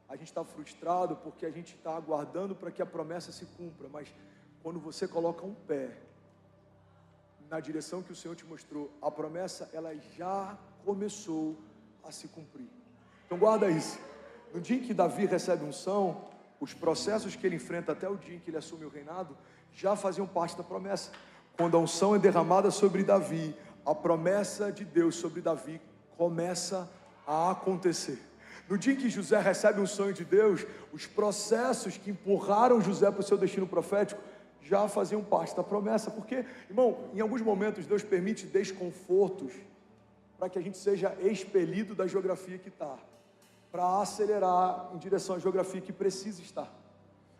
a gente está frustrado porque a gente está aguardando para que a promessa se cumpra, mas quando você coloca um pé na direção que o Senhor te mostrou, a promessa, ela já começou a se cumprir. Então guarda isso. No dia em que Davi recebe unção, os processos que ele enfrenta até o dia em que ele assume o reinado, já faziam parte da promessa. Quando a unção é derramada sobre Davi, a promessa de Deus sobre Davi começa a acontecer. No dia em que José recebe um sonho de Deus, os processos que empurraram José para o seu destino profético já faziam parte da promessa. Porque, irmão, em alguns momentos Deus permite desconfortos para que a gente seja expelido da geografia que está, para acelerar em direção à geografia que precisa estar.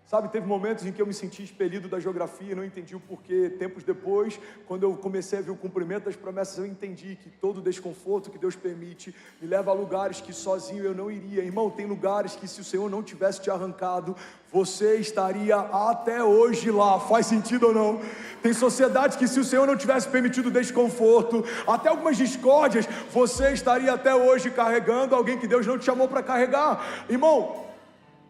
Sabe, teve momentos em que eu me senti expelido da geografia e não entendi o porquê. Tempos depois, quando eu comecei a ver o cumprimento das promessas, eu entendi que todo desconforto que Deus permite me leva a lugares que sozinho eu não iria. Irmão, tem lugares que se o Senhor não tivesse te arrancado, você estaria até hoje lá. Faz sentido ou não? Tem sociedades que se o Senhor não tivesse permitido desconforto, até algumas discórdias, você estaria até hoje carregando alguém que Deus não te chamou para carregar. Irmão,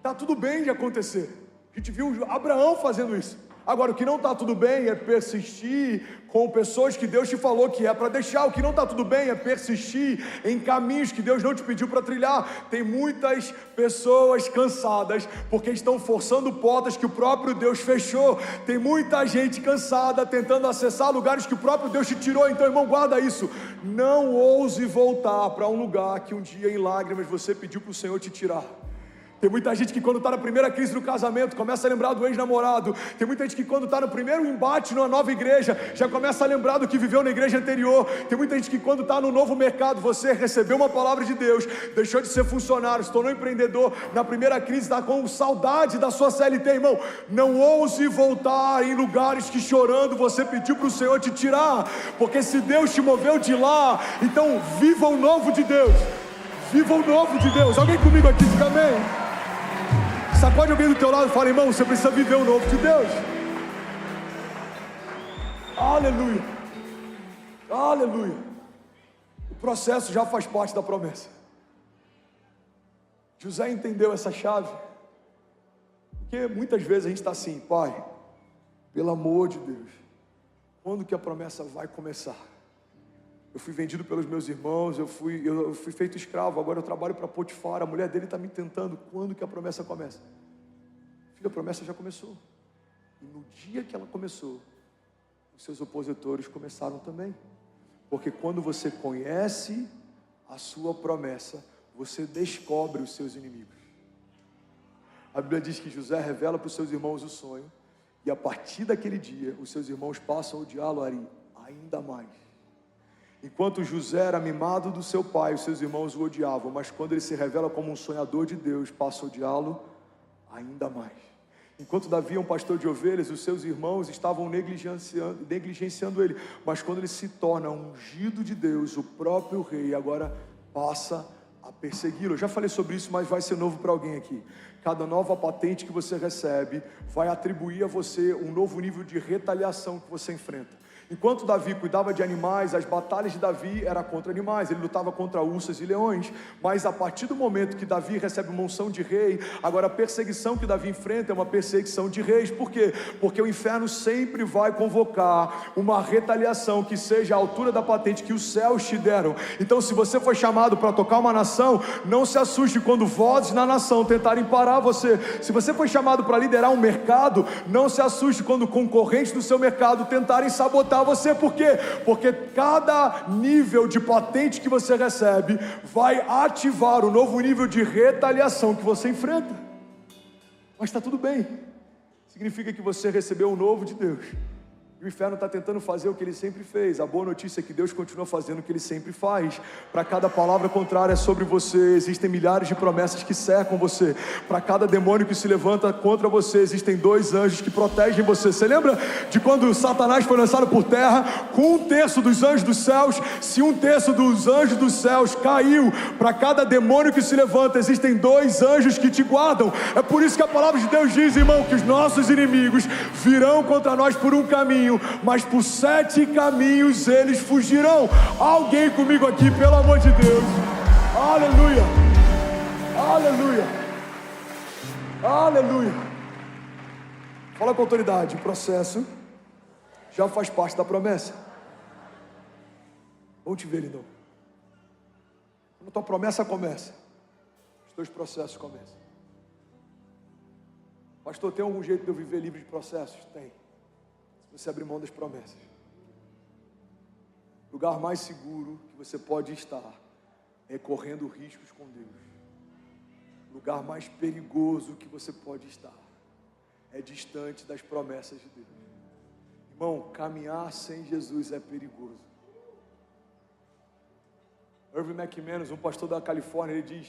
tá tudo bem de acontecer. A gente viu Abraão fazendo isso. Agora, o que não está tudo bem é persistir com pessoas que Deus te falou que é para deixar. O que não está tudo bem é persistir em caminhos que Deus não te pediu para trilhar. Tem muitas pessoas cansadas porque estão forçando portas que o próprio Deus fechou. Tem muita gente cansada tentando acessar lugares que o próprio Deus te tirou. Então, irmão, guarda isso. Não ouse voltar para um lugar que um dia em lágrimas você pediu para o Senhor te tirar. Tem muita gente que quando está na primeira crise do casamento, começa a lembrar do ex-namorado. Tem muita gente que quando está no primeiro embate numa nova igreja, já começa a lembrar do que viveu na igreja anterior. Tem muita gente que quando está no novo mercado, você recebeu uma palavra de Deus, deixou de ser funcionário, se tornou empreendedor, na primeira crise está com saudade da sua CLT, irmão. Não ouse voltar em lugares que chorando você pediu para o Senhor te tirar, porque se Deus te moveu de lá, então viva o novo de Deus. Viva o novo de Deus. Alguém comigo aqui, diga amém. Sacode alguém do teu lado e fala: irmão, você precisa viver o novo de Deus. Aleluia. Aleluia. O processo já faz parte da promessa. José entendeu essa chave. Porque muitas vezes a gente está assim: Pai, pelo amor de Deus, quando que a promessa vai começar? Eu fui vendido pelos meus irmãos, eu fui feito escravo, agora eu trabalho para Potifar, a mulher dele está me tentando. Quando que a promessa começa? Filho, a promessa já começou. E no dia que ela começou, os seus opositores começaram também. Porque quando você conhece a sua promessa, você descobre os seus inimigos. A Bíblia diz que José revela para os seus irmãos o sonho, e a partir daquele dia, os seus irmãos passam a odiá-lo ainda mais. Enquanto José era mimado do seu pai, os seus irmãos o odiavam, mas quando ele se revela como um sonhador de Deus, passa a odiá-lo ainda mais. Enquanto Davi é um pastor de ovelhas, os seus irmãos estavam negligenciando ele, mas quando ele se torna ungido de Deus, o próprio rei agora passa a persegui-lo. Eu já falei sobre isso, mas vai ser novo para alguém aqui. Cada nova patente que você recebe vai atribuir a você um novo nível de retaliação que você enfrenta. Enquanto Davi cuidava de animais, as batalhas de Davi eram contra animais, ele lutava contra ursas e leões, mas a partir do momento que Davi recebe uma unção de rei, agora a perseguição que Davi enfrenta é uma perseguição de reis. Por quê? Porque o inferno sempre vai convocar uma retaliação que seja a altura da patente que os céus te deram. Então, se você foi chamado para tocar uma nação, não se assuste quando vozes na nação tentarem parar você. Se você foi chamado para liderar um mercado, não se assuste quando concorrentes do seu mercado tentarem sabotar você. Por quê? Porque cada nível de patente que você recebe vai ativar o novo nível de retaliação que você enfrenta. Mas está tudo bem, significa que você recebeu o novo de Deus. E o inferno está tentando fazer o que ele sempre fez. A boa notícia é que Deus continua fazendo o que ele sempre faz. Para cada palavra contrária sobre você, existem milhares de promessas que cercam você. Para cada demônio que se levanta contra você, existem 2 anjos que protegem você. Você lembra de quando Satanás foi lançado por terra? Com 1/3 dos anjos dos céus, se 1/3 dos anjos dos céus caiu, para cada demônio que se levanta, existem 2 anjos que te guardam. É por isso que a palavra de Deus diz, irmão, que os nossos inimigos virão contra nós por um caminho, mas por 7 caminhos eles fugirão. Alguém comigo aqui, pelo amor de Deus. Aleluia, aleluia, aleluia. Fala com autoridade, o processo já faz parte da promessa. Vamos te ver, lindão. Quando a tua promessa começa, os teus processos começam. Pastor, tem algum jeito de eu viver livre de processos? Tem. Você abrir mão das promessas. O lugar mais seguro que você pode estar é correndo riscos com Deus. O lugar mais perigoso que você pode estar é distante das promessas de Deus. Irmão, caminhar sem Jesus é perigoso. Irving McManus, um pastor da Califórnia, ele diz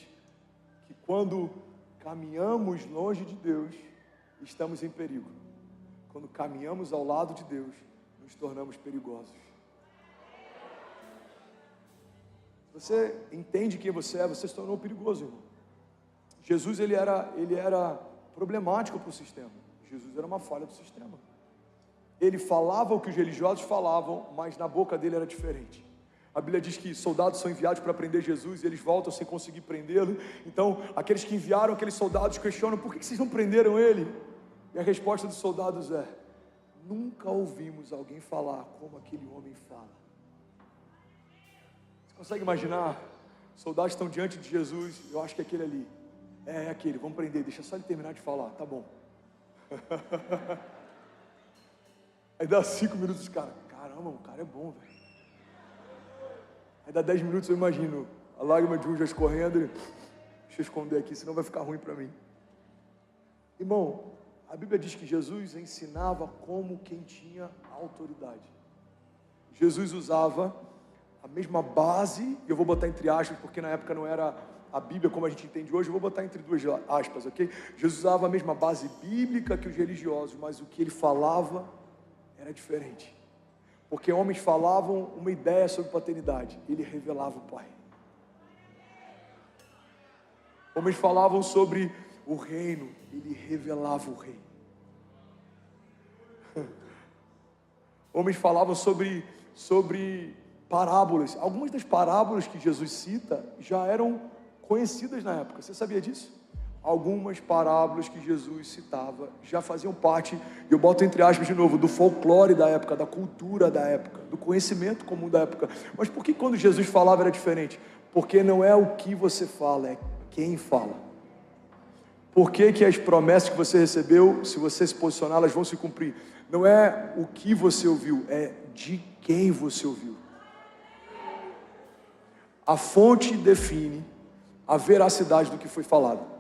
que quando caminhamos longe de Deus, estamos em perigo. Quando caminhamos ao lado de Deus, nos tornamos perigosos. Você entende quem você é, você se tornou perigoso, irmão. Jesus, ele era problemático para o sistema. Jesus era uma falha do sistema. Ele falava o que os religiosos falavam, mas na boca dele era diferente. A Bíblia diz que soldados são enviados para prender Jesus e eles voltam sem conseguir prendê-lo. Então, aqueles que enviaram aqueles soldados questionam: por que vocês não prenderam ele? E a resposta dos soldados é: nunca ouvimos alguém falar como aquele homem fala. Você consegue imaginar? Os soldados estão diante de Jesus. Eu acho que é aquele ali. É aquele, vamos prender, deixa só ele terminar de falar, tá bom. Aí dá 5 minutos, os caras: caramba, o cara é bom, velho. Aí dá 10 minutos, eu imagino a lágrima de um já escorrendo. Ele: deixa eu esconder aqui, senão vai ficar ruim para mim. Irmão, a Bíblia diz que Jesus ensinava como quem tinha autoridade. Jesus usava a mesma base, e eu vou botar entre aspas, porque na época não era a Bíblia como a gente entende hoje, eu vou botar entre 2 aspas, ok? Jesus usava a mesma base bíblica que os religiosos, mas o que ele falava era diferente. Porque homens falavam uma ideia sobre paternidade, ele revelava o Pai. Homens falavam sobre o reino, ele revelava o rei. Homens falavam sobre parábolas. Algumas das parábolas que Jesus cita já eram conhecidas na época. Você sabia disso? Algumas parábolas que Jesus citava já faziam parte, e eu boto entre aspas de novo, do folclore da época, da cultura da época, do conhecimento comum da época. Mas por que quando Jesus falava era diferente? Porque não é o que você fala, é quem fala. Por que as promessas que você recebeu, se você se posicionar, elas vão se cumprir? Não é o que você ouviu, é de quem você ouviu. A fonte define a veracidade do que foi falado.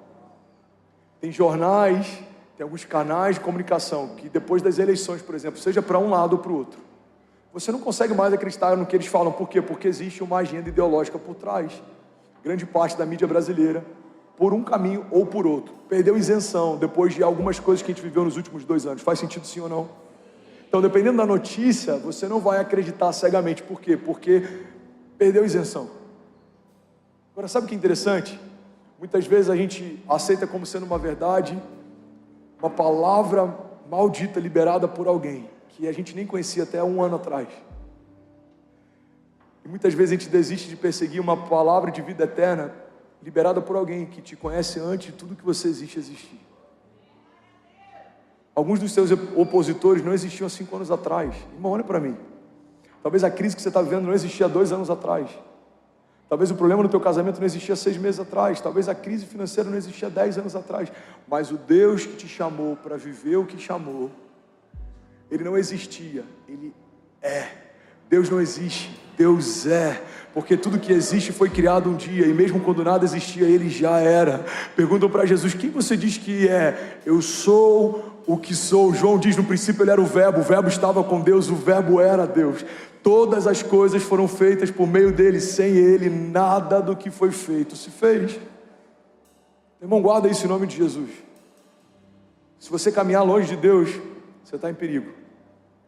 Tem jornais, tem alguns canais de comunicação que depois das eleições, por exemplo, seja para um lado ou para o outro, você não consegue mais acreditar no que eles falam. Por quê? Porque existe uma agenda ideológica por trás. Grande parte da mídia brasileira, por um caminho ou por outro, perdeu isenção depois de algumas coisas que a gente viveu nos últimos 2 anos. Faz sentido sim ou não? Então, dependendo da notícia, você não vai acreditar cegamente. Por quê? Porque perdeu isenção. Agora, sabe o que é interessante? Muitas vezes a gente aceita como sendo uma verdade, uma palavra maldita liberada por alguém, que a gente nem conhecia até 1 ano atrás. E muitas vezes a gente desiste de perseguir uma palavra de vida eterna liberada por alguém que te conhece antes de tudo que você existe existir. Alguns dos seus opositores não existiam há 5 anos atrás. Irmão, olha para mim. Talvez a crise que você está vivendo não existia há 2 anos atrás. Talvez o problema no teu casamento não existia há 6 meses atrás. Talvez a crise financeira não existia há 10 anos atrás. Mas o Deus que te chamou para viver o que chamou, Ele não existia, Ele é. Deus não existe, Deus é. Porque tudo que existe foi criado um dia, e mesmo quando nada existia, Ele já era. Perguntam para Jesus: quem você diz que é? Eu sou o que sou. João diz: no princípio Ele era o verbo estava com Deus, o verbo era Deus. Todas as coisas foram feitas por meio dele, sem ele nada do que foi feito se fez. Irmão, guarda isso em nome de Jesus. Se você caminhar longe de Deus, você está em perigo.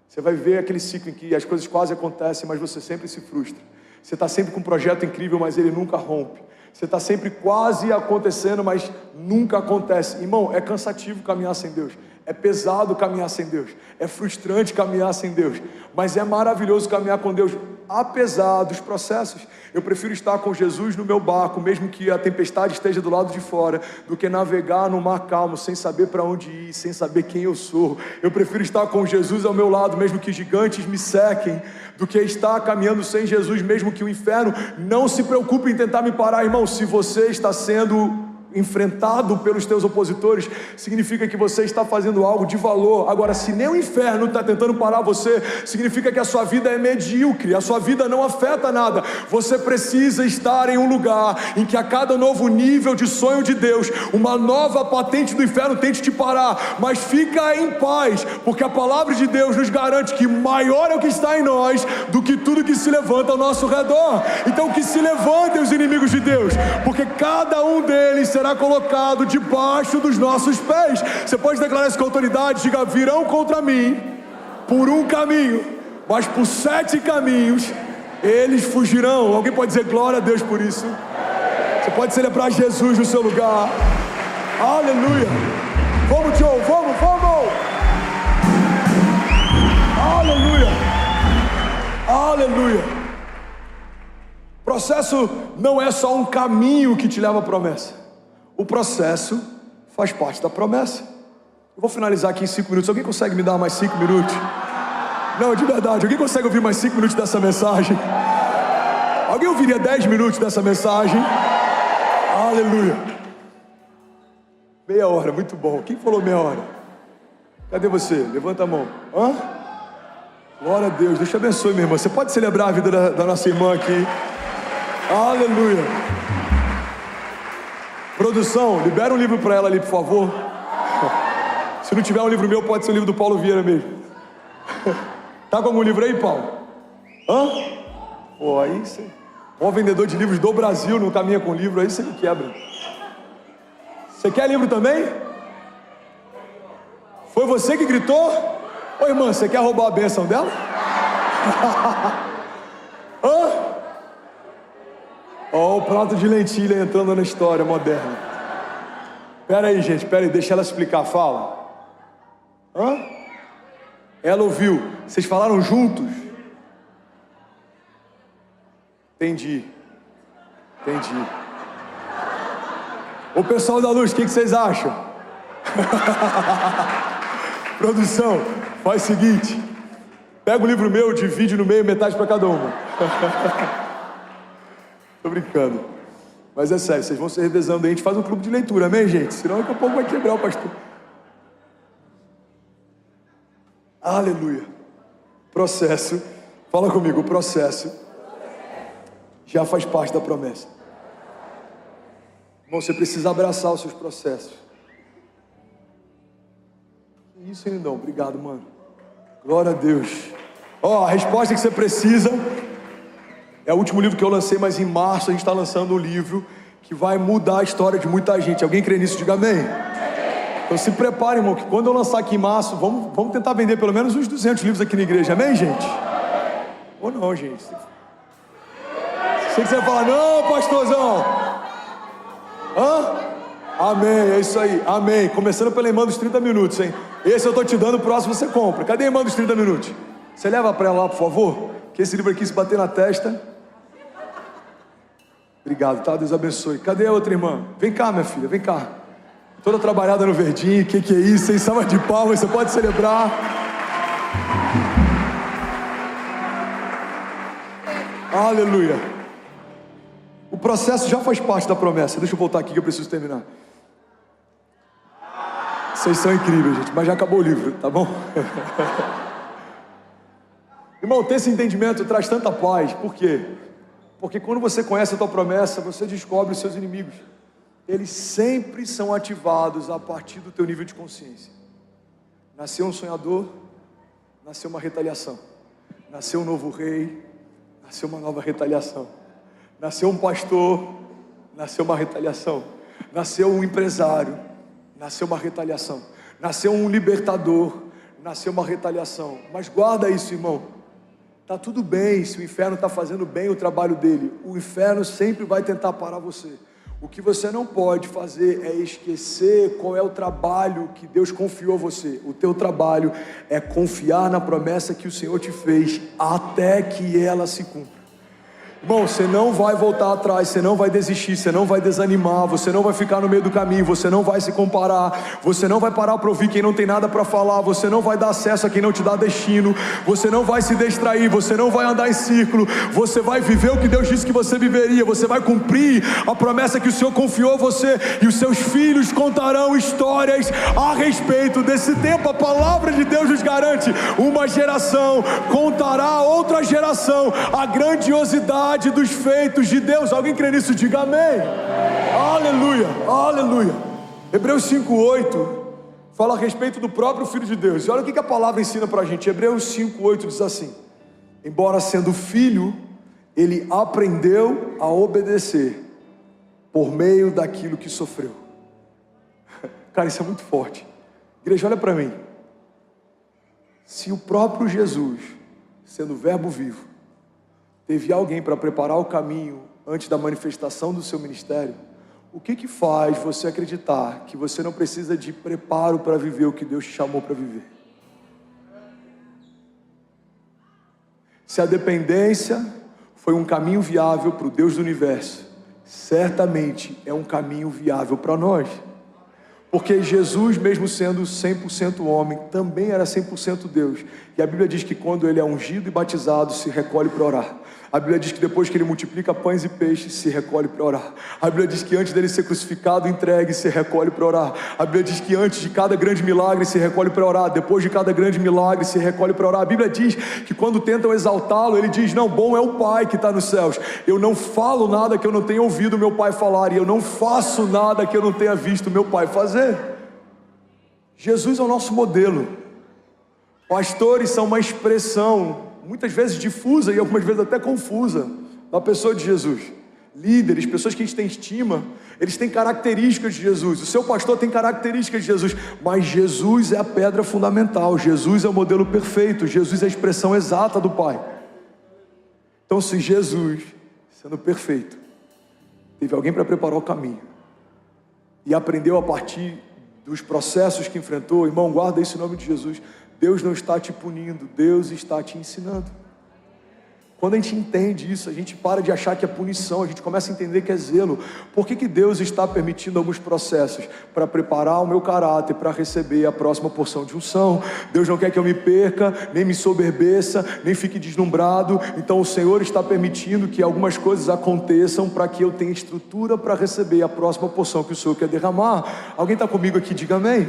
Você vai ver aquele ciclo em que as coisas quase acontecem, mas você sempre se frustra. Você está sempre com um projeto incrível, mas ele nunca rompe. Você está sempre quase acontecendo, mas nunca acontece. Irmão, é cansativo caminhar sem Deus. É pesado caminhar sem Deus. É frustrante caminhar sem Deus. Mas é maravilhoso caminhar com Deus, apesar dos processos. Eu prefiro estar com Jesus no meu barco, mesmo que a tempestade esteja do lado de fora, do que navegar no mar calmo, sem saber para onde ir, sem saber quem eu sou. Eu prefiro estar com Jesus ao meu lado, mesmo que gigantes me sequem, do que estar caminhando sem Jesus, mesmo que o inferno não se preocupe em tentar me parar. Irmão, se você está sendo enfrentado pelos teus opositores, significa que você está fazendo algo de valor. Agora, se nem o inferno está tentando parar você, significa que a sua vida é medíocre, a sua vida não afeta nada. Você precisa estar em um lugar em que a cada novo nível de sonho de Deus, uma nova patente do inferno tente te parar, mas fica em paz, porque a palavra de Deus nos garante que maior é o que está em nós do que tudo que se levanta ao nosso redor. Então que se levantem os inimigos de Deus, porque cada um deles será colocado debaixo dos nossos pés. Você pode declarar isso com autoridade. Diga: virão contra mim por um caminho, mas por 7 caminhos eles fugirão. Alguém pode dizer glória a Deus por isso? Você pode celebrar Jesus no seu lugar. Aleluia. Vamos, Joe, vamos. Aleluia. Aleluia. Processo não é só um caminho que te leva à promessa. O processo faz parte da promessa. Eu vou finalizar aqui em 5 minutos. Alguém consegue me dar mais 5 minutos? Não, de verdade. Alguém consegue ouvir mais 5 minutos dessa mensagem? Alguém ouviria 10 minutos dessa mensagem? Aleluia. Meia hora, muito bom. Quem falou meia hora? Cadê você? Levanta a mão. Hã? Glória a Deus. Deus te abençoe, minha irmã. Você pode celebrar a vida da nossa irmã aqui. Aleluia. Produção, libera um livro para ela ali, por favor. Se não tiver um livro meu, pode ser o livro do Paulo Vieira mesmo. Tá com algum livro aí, Paulo? Hã? Pô, aí você... Bom vendedor de livros do Brasil, não caminha com livro, aí você me quebra. Você quer livro também? Foi você que gritou? Ô irmã, você quer roubar a bênção dela? Hã? Ó, o prato de lentilha entrando na história moderna. Pera aí, gente, deixa ela explicar, fala. Hã? Ela ouviu. Vocês falaram juntos? Entendi. O pessoal da luz, o que vocês acham? Produção, faz o seguinte: pega o livro meu, divide no meio, metade para cada uma. Tô brincando. Mas é sério, vocês vão se revezando aí. A gente faz um clube de leitura, amém, gente? Senão daqui a pouco vai quebrar o pastor. Aleluia. Processo. Fala comigo, o processo já faz parte da promessa. Irmão, você precisa abraçar os seus processos. Que isso, lindão? Obrigado, mano. Glória a Deus. Ó, a resposta que você precisa é o último livro que eu lancei, mas em março a gente está lançando um livro que vai mudar a história de muita gente. Alguém crê nisso? Diga amém. Então se prepare, irmão, que quando eu lançar aqui em março, vamos tentar vender pelo menos uns 200 livros aqui na igreja. Amém, gente? Ou não, gente? Sei que você vai falar: não, pastorzão. Hã? Amém, é isso aí, amém. Começando pela irmã dos 30 minutos, hein? Esse eu tô te dando, o próximo você compra. Cadê a irmã dos 30 minutos? Você leva para ela lá, por favor? Que esse livro aqui, se bater na testa... Obrigado, tá? Deus abençoe. Cadê a outra irmã? Vem cá, minha filha, vem cá. Toda trabalhada no verdinho, que é isso? Sem salva de palmas, você pode celebrar. Aleluia. O processo já faz parte da promessa. Deixa eu voltar aqui que eu preciso terminar. Vocês são incríveis, gente, mas já acabou o livro, tá bom? Irmão, ter esse entendimento traz tanta paz. Por quê? Porque quando você conhece a tua promessa, você descobre os seus inimigos. Eles sempre são ativados a partir do teu nível de consciência. Nasceu um sonhador, nasceu uma retaliação. Nasceu um novo rei, nasceu uma nova retaliação. Nasceu um pastor, nasceu uma retaliação. Nasceu um empresário, nasceu uma retaliação. Nasceu um libertador, nasceu uma retaliação. Mas guarda isso, irmão. Tá tudo bem se o inferno está fazendo bem o trabalho dele. O inferno sempre vai tentar parar você. O que você não pode fazer é esquecer qual é o trabalho que Deus confiou a você. O teu trabalho é confiar na promessa que o Senhor te fez até que ela se cumpra. Irmão, você não vai voltar atrás, você não vai desistir, você não vai desanimar, você não vai ficar no meio do caminho, você não vai se comparar, você não vai parar para ouvir quem não tem nada para falar, você não vai dar acesso a quem não te dá destino, você não vai se distrair, você não vai andar em círculo, você vai viver o que Deus disse que você viveria, você vai cumprir a promessa que o Senhor confiou a você, e os seus filhos contarão histórias a respeito desse tempo. A palavra de Deus nos garante: uma geração contará a outra geração a grandiosidade dos feitos de Deus. Alguém crê nisso? Diga amém. Aleluia, aleluia. Hebreus 5:8 fala a respeito do próprio Filho de Deus. E olha o que a palavra ensina pra gente. Hebreus 5:8 diz assim: embora sendo filho, ele aprendeu a obedecer por meio daquilo que sofreu. Cara, isso é muito forte. Igreja, olha para mim. Se o próprio Jesus, sendo o verbo vivo, teve alguém para preparar o caminho antes da manifestação do seu ministério, o que faz você acreditar que você não precisa de preparo para viver o que Deus te chamou para viver? Se a dependência foi um caminho viável para o Deus do universo, certamente é um caminho viável para nós. Porque Jesus, mesmo sendo 100% homem, também era 100% Deus. E a Bíblia diz que quando ele é ungido e batizado, se recolhe para orar. A Bíblia diz que depois que ele multiplica pães e peixes, se recolhe para orar. A Bíblia diz que antes dele ser crucificado, entregue, se recolhe para orar. A Bíblia diz que antes de cada grande milagre, se recolhe para orar. Depois de cada grande milagre, se recolhe para orar. A Bíblia diz que quando tentam exaltá-lo, ele diz: não, bom é o Pai que está nos céus. Eu não falo nada que eu não tenha ouvido meu Pai falar, e eu não faço nada que eu não tenha visto meu Pai fazer. Jesus é o nosso modelo. Pastores são uma expressão, muitas vezes difusa e algumas vezes até confusa, da pessoa de Jesus. Líderes, pessoas que a gente tem estima, eles têm características de Jesus. O seu pastor tem características de Jesus, mas Jesus é a pedra fundamental. Jesus é o modelo perfeito. Jesus é a expressão exata do Pai. Então, se Jesus, sendo perfeito, teve alguém para preparar o caminho e aprendeu a partir dos processos que enfrentou, irmão, guarda isso em nome de Jesus. Deus não está te punindo, Deus está te ensinando. Quando a gente entende isso, a gente para de achar que é punição, a gente começa a entender que é zelo. Por que Deus está permitindo alguns processos? Para preparar o meu caráter, para receber a próxima porção de unção. Deus não quer que eu me perca, nem me soberbeça, nem fique deslumbrado. Então o Senhor está permitindo que algumas coisas aconteçam para que eu tenha estrutura para receber a próxima porção que o Senhor quer derramar. Alguém está comigo aqui? Diga amém.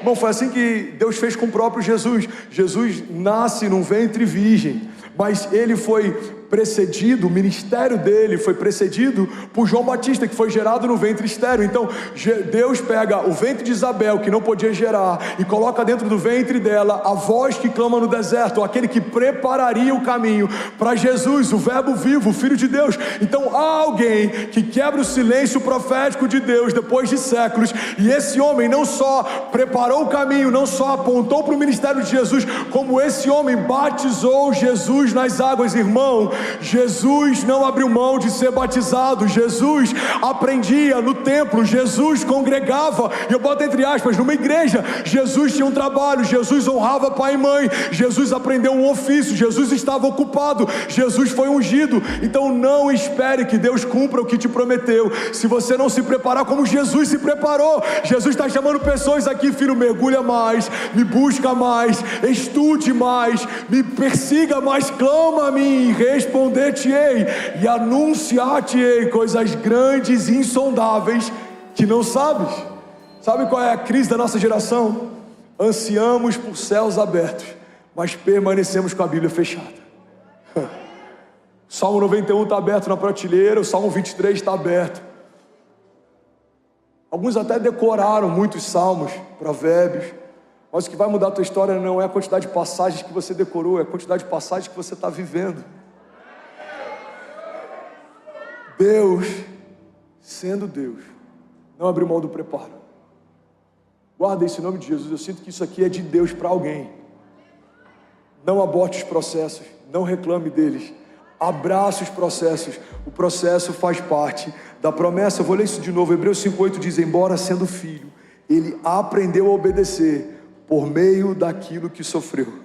Bom, foi assim que Deus fez com o próprio Jesus. Jesus nasce num ventre virgem, mas ele foi precedido, o ministério dele foi precedido por João Batista, que foi gerado no ventre estéril. Então Deus pega o ventre de Isabel, que não podia gerar, e coloca dentro do ventre dela a voz que clama no deserto, aquele que prepararia o caminho para Jesus, o verbo vivo, o Filho de Deus. Então há alguém que quebra o silêncio profético de Deus depois de séculos, e esse homem não só preparou o caminho, não só apontou para o ministério de Jesus, como esse homem batizou Jesus nas águas. Irmão, Jesus não abriu mão de ser batizado. Jesus aprendia no templo, Jesus congregava, e eu boto entre aspas, numa igreja. Jesus tinha um trabalho, Jesus honrava pai e mãe, Jesus aprendeu um ofício, Jesus estava ocupado, Jesus foi ungido. Então não espere que Deus cumpra o que te prometeu, se você não se preparar como Jesus se preparou. Jesus está chamando pessoas aqui: filho, mergulha mais, me busca mais, estude mais, me persiga mais, clama a mim, responder-te-ei e anunciar-te-ei coisas grandes e insondáveis que não sabes. Sabe qual é a crise da nossa geração? Ansiamos por céus abertos, mas permanecemos com a Bíblia fechada. Salmo 91 está aberto na prateleira, o Salmo 23 está aberto. Alguns até decoraram muitos salmos, provérbios, mas o que vai mudar a tua história não é a quantidade de passagens que você decorou, é a quantidade de passagens que você está vivendo. Deus, sendo Deus, não abriu mão do preparo. Guarda isso em nome de Jesus. Eu sinto que isso aqui é de Deus para alguém. Não aborte os processos, não reclame deles, abrace os processos. O processo faz parte da promessa. Eu vou ler isso de novo. Hebreus 5:8 diz: embora sendo filho, ele aprendeu a obedecer por meio daquilo que sofreu,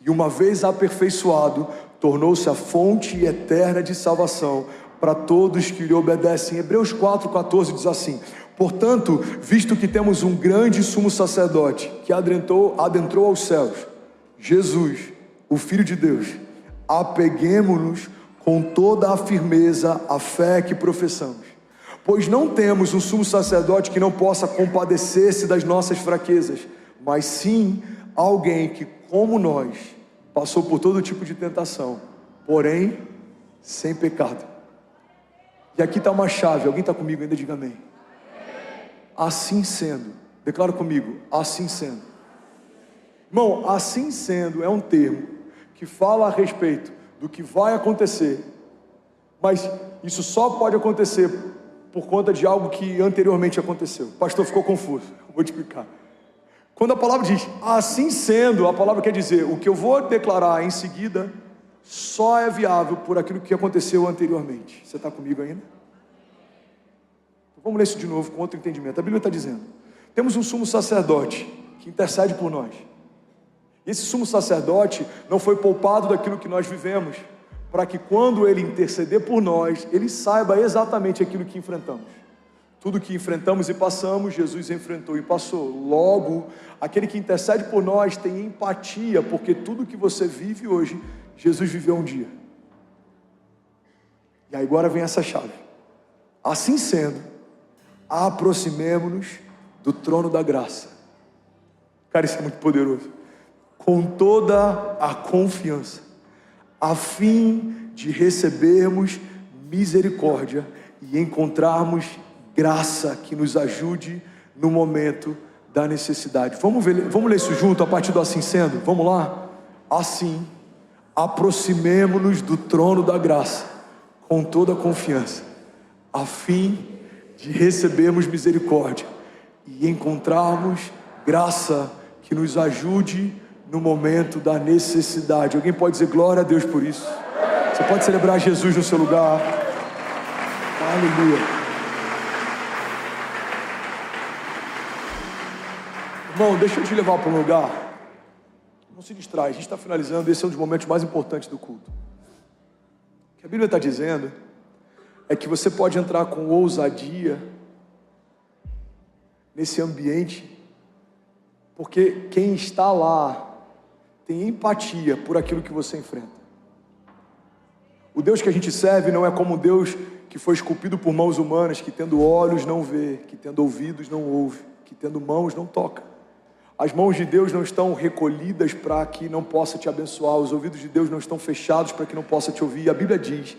e uma vez aperfeiçoado, tornou-se a fonte eterna de salvação para todos que lhe obedecem. Hebreus 4:14 diz assim: portanto, visto que temos um grande sumo sacerdote que adentrou aos céus, Jesus, o Filho de Deus, apeguemo-nos com toda a firmeza à fé que professamos, pois não temos um sumo sacerdote que não possa compadecer-se das nossas fraquezas, mas sim alguém que, como nós, passou por todo tipo de tentação, porém sem pecado. E aqui está uma chave. Alguém está comigo ainda? Diga amém. Assim sendo, declara comigo: assim sendo. Irmão, assim sendo é um termo que fala a respeito do que vai acontecer, mas isso só pode acontecer por conta de algo que anteriormente aconteceu. O pastor ficou confuso, vou te explicar. Quando a palavra diz assim sendo, a palavra quer dizer: o que eu vou declarar em seguida só é viável por aquilo que aconteceu anteriormente. Você está comigo ainda? Então, vamos ler isso de novo com outro entendimento. A Bíblia está dizendo: temos um sumo sacerdote que intercede por nós. Esse sumo sacerdote não foi poupado daquilo que nós vivemos, para que quando ele interceder por nós, ele saiba exatamente aquilo que enfrentamos. Tudo que enfrentamos e passamos, Jesus enfrentou e passou. Logo, aquele que intercede por nós tem empatia, porque tudo que você vive hoje, Jesus viveu um dia. E aí agora vem essa chave. Assim sendo, aproximemo-nos do trono da graça. Cara, isso é muito poderoso. Com toda a confiança, a fim de recebermos misericórdia e encontrarmos graça que nos ajude no momento da necessidade. Vamos ler isso junto a partir do assim sendo? Vamos lá? Assim, aproximemo-nos do trono da graça com toda a confiança, a fim de recebermos misericórdia e encontrarmos graça que nos ajude no momento da necessidade. Alguém pode dizer glória a Deus por isso? Você pode celebrar Jesus no seu lugar. Aleluia. Irmão, deixa eu te levar para um lugar. Não se distrai, a gente está finalizando. Esse é um dos momentos mais importantes do culto. O que a Bíblia está dizendo é que você pode entrar com ousadia nesse ambiente, porque quem está lá tem empatia por aquilo que você enfrenta. O Deus que a gente serve não é como um Deus que foi esculpido por mãos humanas, que tendo olhos não vê, que tendo ouvidos não ouve, que tendo mãos não toca. As mãos de Deus não estão recolhidas para que não possa te abençoar, os ouvidos de Deus não estão fechados para que não possa te ouvir. A Bíblia diz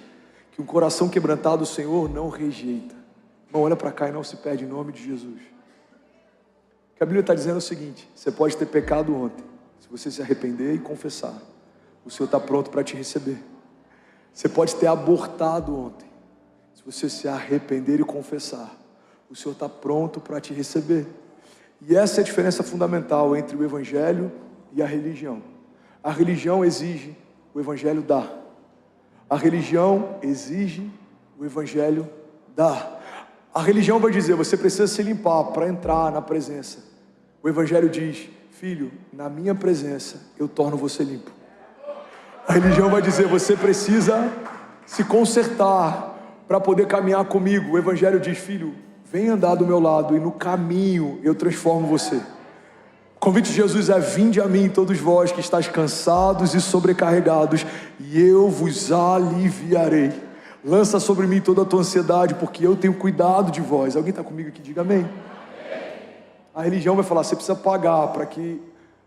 que um coração quebrantado o Senhor não rejeita. Irmão, olha para cá e não se perde em nome de Jesus. O que a Bíblia está dizendo é o seguinte: você pode ter pecado ontem, se você se arrepender e confessar, o Senhor está pronto para te receber. Você pode ter abortado ontem, se você se arrepender e confessar, o Senhor está pronto para te receber. E essa é a diferença fundamental entre o Evangelho e a religião. A religião exige, o Evangelho dá. A religião exige, o evangelho dá. A religião vai dizer, você precisa se limpar para entrar na presença. O evangelho diz, filho, na minha presença eu torno você limpo. A religião vai dizer, você precisa se consertar para poder caminhar comigo. O evangelho diz, filho, vem andar do meu lado e no caminho eu transformo você. O convite de Jesus é, vinde a mim todos vós que estáis cansados e sobrecarregados, e eu vos aliviarei. Lança sobre mim toda a tua ansiedade, porque eu tenho cuidado de vós. Alguém está comigo aqui? Diga amém. A religião vai falar, você precisa pagar para que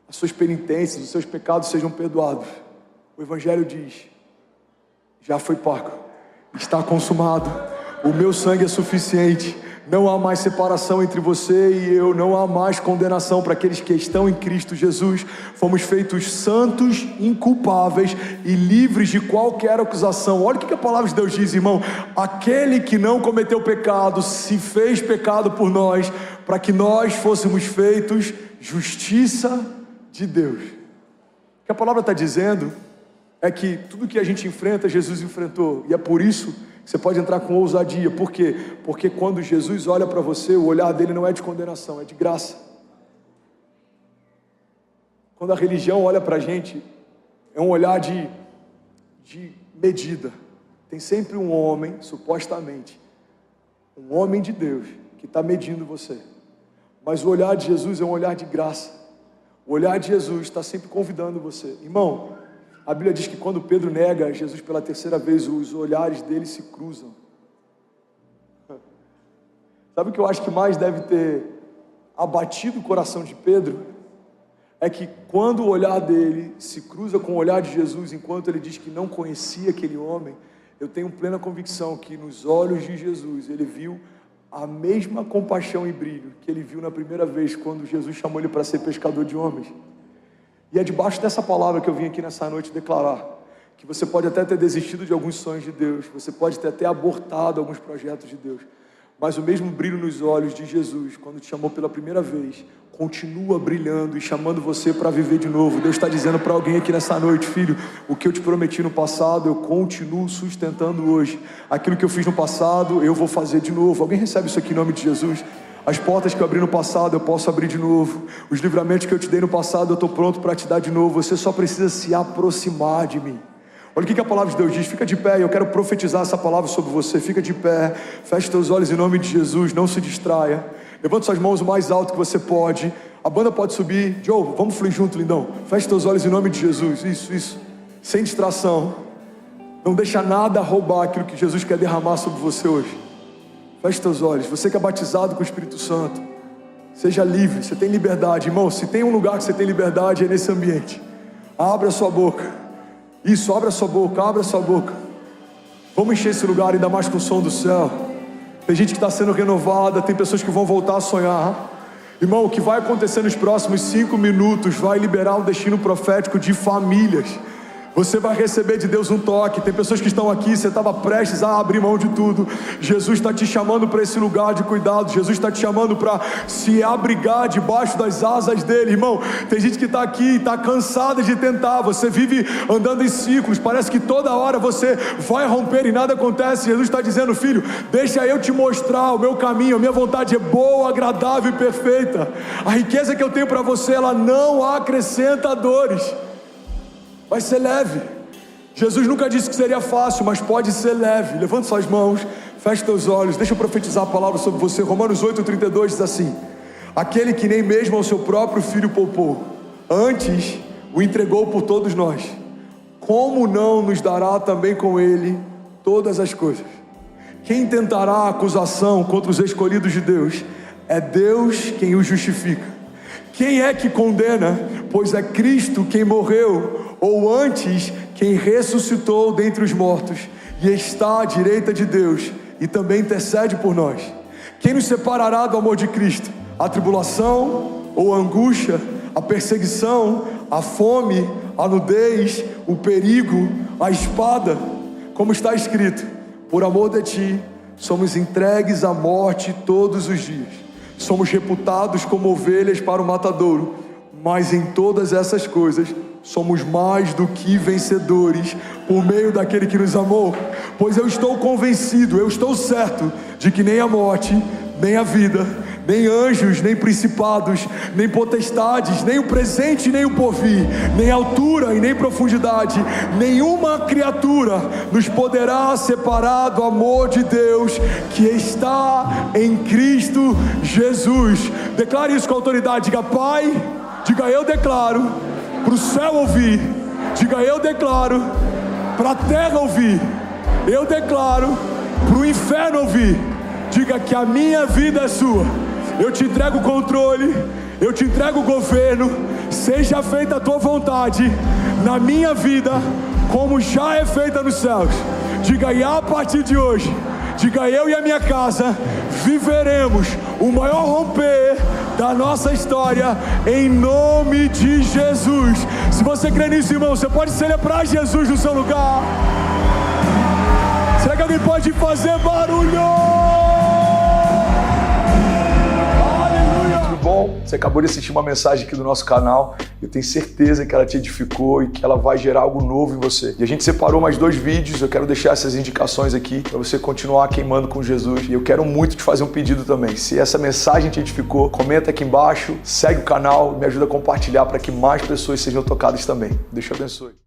as suas penitências, os seus pecados sejam perdoados. O evangelho diz, já foi pago, está consumado, o meu sangue é suficiente, não há mais separação entre você e eu, não há mais condenação para aqueles que estão em Cristo Jesus. Fomos feitos santos, inculpáveis e livres de qualquer acusação. Olha o que a palavra de Deus diz, irmão. Aquele que não cometeu pecado se fez pecado por nós, para que nós fôssemos feitos justiça de Deus. O que a palavra está dizendo é que tudo que a gente enfrenta, Jesus enfrentou, e é por isso que você pode entrar com ousadia. Por quê? Porque quando Jesus olha para você, o olhar dele não é de condenação, é de graça. Quando a religião olha para a gente, é um olhar de medida. Tem sempre um homem, supostamente, um homem de Deus, que está medindo você. Mas o olhar de Jesus é um olhar de graça. O olhar de Jesus está sempre convidando você. Irmão, a Bíblia diz que quando Pedro nega Jesus pela terceira vez, os olhares dele se cruzam. Sabe o que eu acho que mais deve ter abatido o coração de Pedro? É que quando o olhar dele se cruza com o olhar de Jesus, enquanto ele diz que não conhecia aquele homem, eu tenho plena convicção que nos olhos de Jesus, ele viu a mesma compaixão e brilho que ele viu na primeira vez, quando Jesus chamou ele para ser pescador de homens. E é debaixo dessa palavra que eu vim aqui nessa noite declarar que você pode até ter desistido de alguns sonhos de Deus, você pode ter até abortado alguns projetos de Deus, mas o mesmo brilho nos olhos de Jesus, quando te chamou pela primeira vez, continua brilhando e chamando você para viver de novo. Deus está dizendo para alguém aqui nessa noite, filho, o que eu te prometi no passado, eu continuo sustentando hoje. Aquilo que eu fiz no passado, eu vou fazer de novo. Alguém recebe isso aqui em nome de Jesus? As portas que eu abri no passado, eu posso abrir de novo. Os livramentos que eu te dei no passado, eu estou pronto para te dar de novo. Você só precisa se aproximar de mim. Olha o que a palavra de Deus diz. Fica de pé, eu quero profetizar essa palavra sobre você. Fica de pé, feche teus olhos em nome de Jesus, não se distraia. Levanta suas mãos o mais alto que você pode. A banda pode subir. Joe, vamos fluir junto, lindão. Feche teus olhos em nome de Jesus. Isso. Sem distração. Não deixa nada roubar aquilo que Jesus quer derramar sobre você hoje. Feche teus olhos. Você que é batizado com o Espírito Santo, seja livre, você tem liberdade. Irmão, se tem um lugar que você tem liberdade, é nesse ambiente. Abra a sua boca. Isso, abra a sua boca. Vamos encher esse lugar ainda mais com o som do céu. Tem gente que está sendo renovada, tem pessoas que vão voltar a sonhar. Irmão, o que vai acontecer nos próximos 5 minutos vai liberar um destino profético de famílias. Você vai receber de Deus um toque. Tem pessoas que estão aqui, você estava prestes a abrir mão de tudo. Jesus está te chamando para esse lugar de cuidado. Jesus está te chamando para se abrigar debaixo das asas dele. Irmão, tem gente que está aqui e está cansada de tentar. Você vive andando em ciclos, parece que toda hora você vai romper e nada acontece. Jesus está dizendo, filho, deixa eu te mostrar o meu caminho. A minha vontade é boa, agradável e perfeita. A riqueza que eu tenho para você, ela não acrescenta dores. Vai ser leve. Jesus nunca disse que seria fácil, mas pode ser leve. Levanta suas mãos, feche teus olhos. Deixa eu profetizar a palavra sobre você. Romanos 8:32 diz assim: aquele que nem mesmo ao seu próprio filho poupou, antes o entregou por todos nós, como não nos dará também com ele todas as coisas? Quem tentará acusação contra os escolhidos de Deus? É Deus quem os justifica. Quem é que condena? Pois é Cristo quem morreu, ou antes, quem ressuscitou dentre os mortos, e está à direita de Deus, e também intercede por nós. Quem nos separará do amor de Cristo? A tribulação, ou a angústia, a perseguição, a fome, a nudez, o perigo, a espada? Como está escrito, por amor de ti, somos entregues à morte todos os dias. Somos reputados como ovelhas para o matadouro, mas em todas essas coisas somos mais do que vencedores por meio daquele que nos amou. Pois eu estou convencido, eu estou certo de que nem a morte, nem a vida, nem anjos, nem principados, nem potestades, nem o presente, nem o porvir, nem altura e nem profundidade, nenhuma criatura nos poderá separar do amor de Deus que está em Cristo Jesus. Declare isso com autoridade. Diga: Pai, diga: eu declaro para o céu ouvir, diga: eu declaro para a terra ouvir, eu declaro para o inferno ouvir. Diga que a minha vida é sua. Eu te entrego o controle, eu te entrego o governo. Seja feita a tua vontade na minha vida, como já é feita nos céus. Diga: e a partir de hoje, diga: eu e a minha casa viveremos o maior romper da nossa história, em nome de Jesus. Se você crê nisso, irmão, você pode celebrar Jesus no seu lugar. Será que alguém pode fazer barulho? Bom, você acabou de assistir uma mensagem aqui do nosso canal. Eu tenho certeza que ela te edificou e que ela vai gerar algo novo em você. E a gente separou mais 2 vídeos. Eu quero deixar essas indicações aqui para você continuar queimando com Jesus. E eu quero muito te fazer um pedido também. Se essa mensagem te edificou, comenta aqui embaixo, segue o canal, me ajuda a compartilhar para que mais pessoas sejam tocadas também. Deus te abençoe.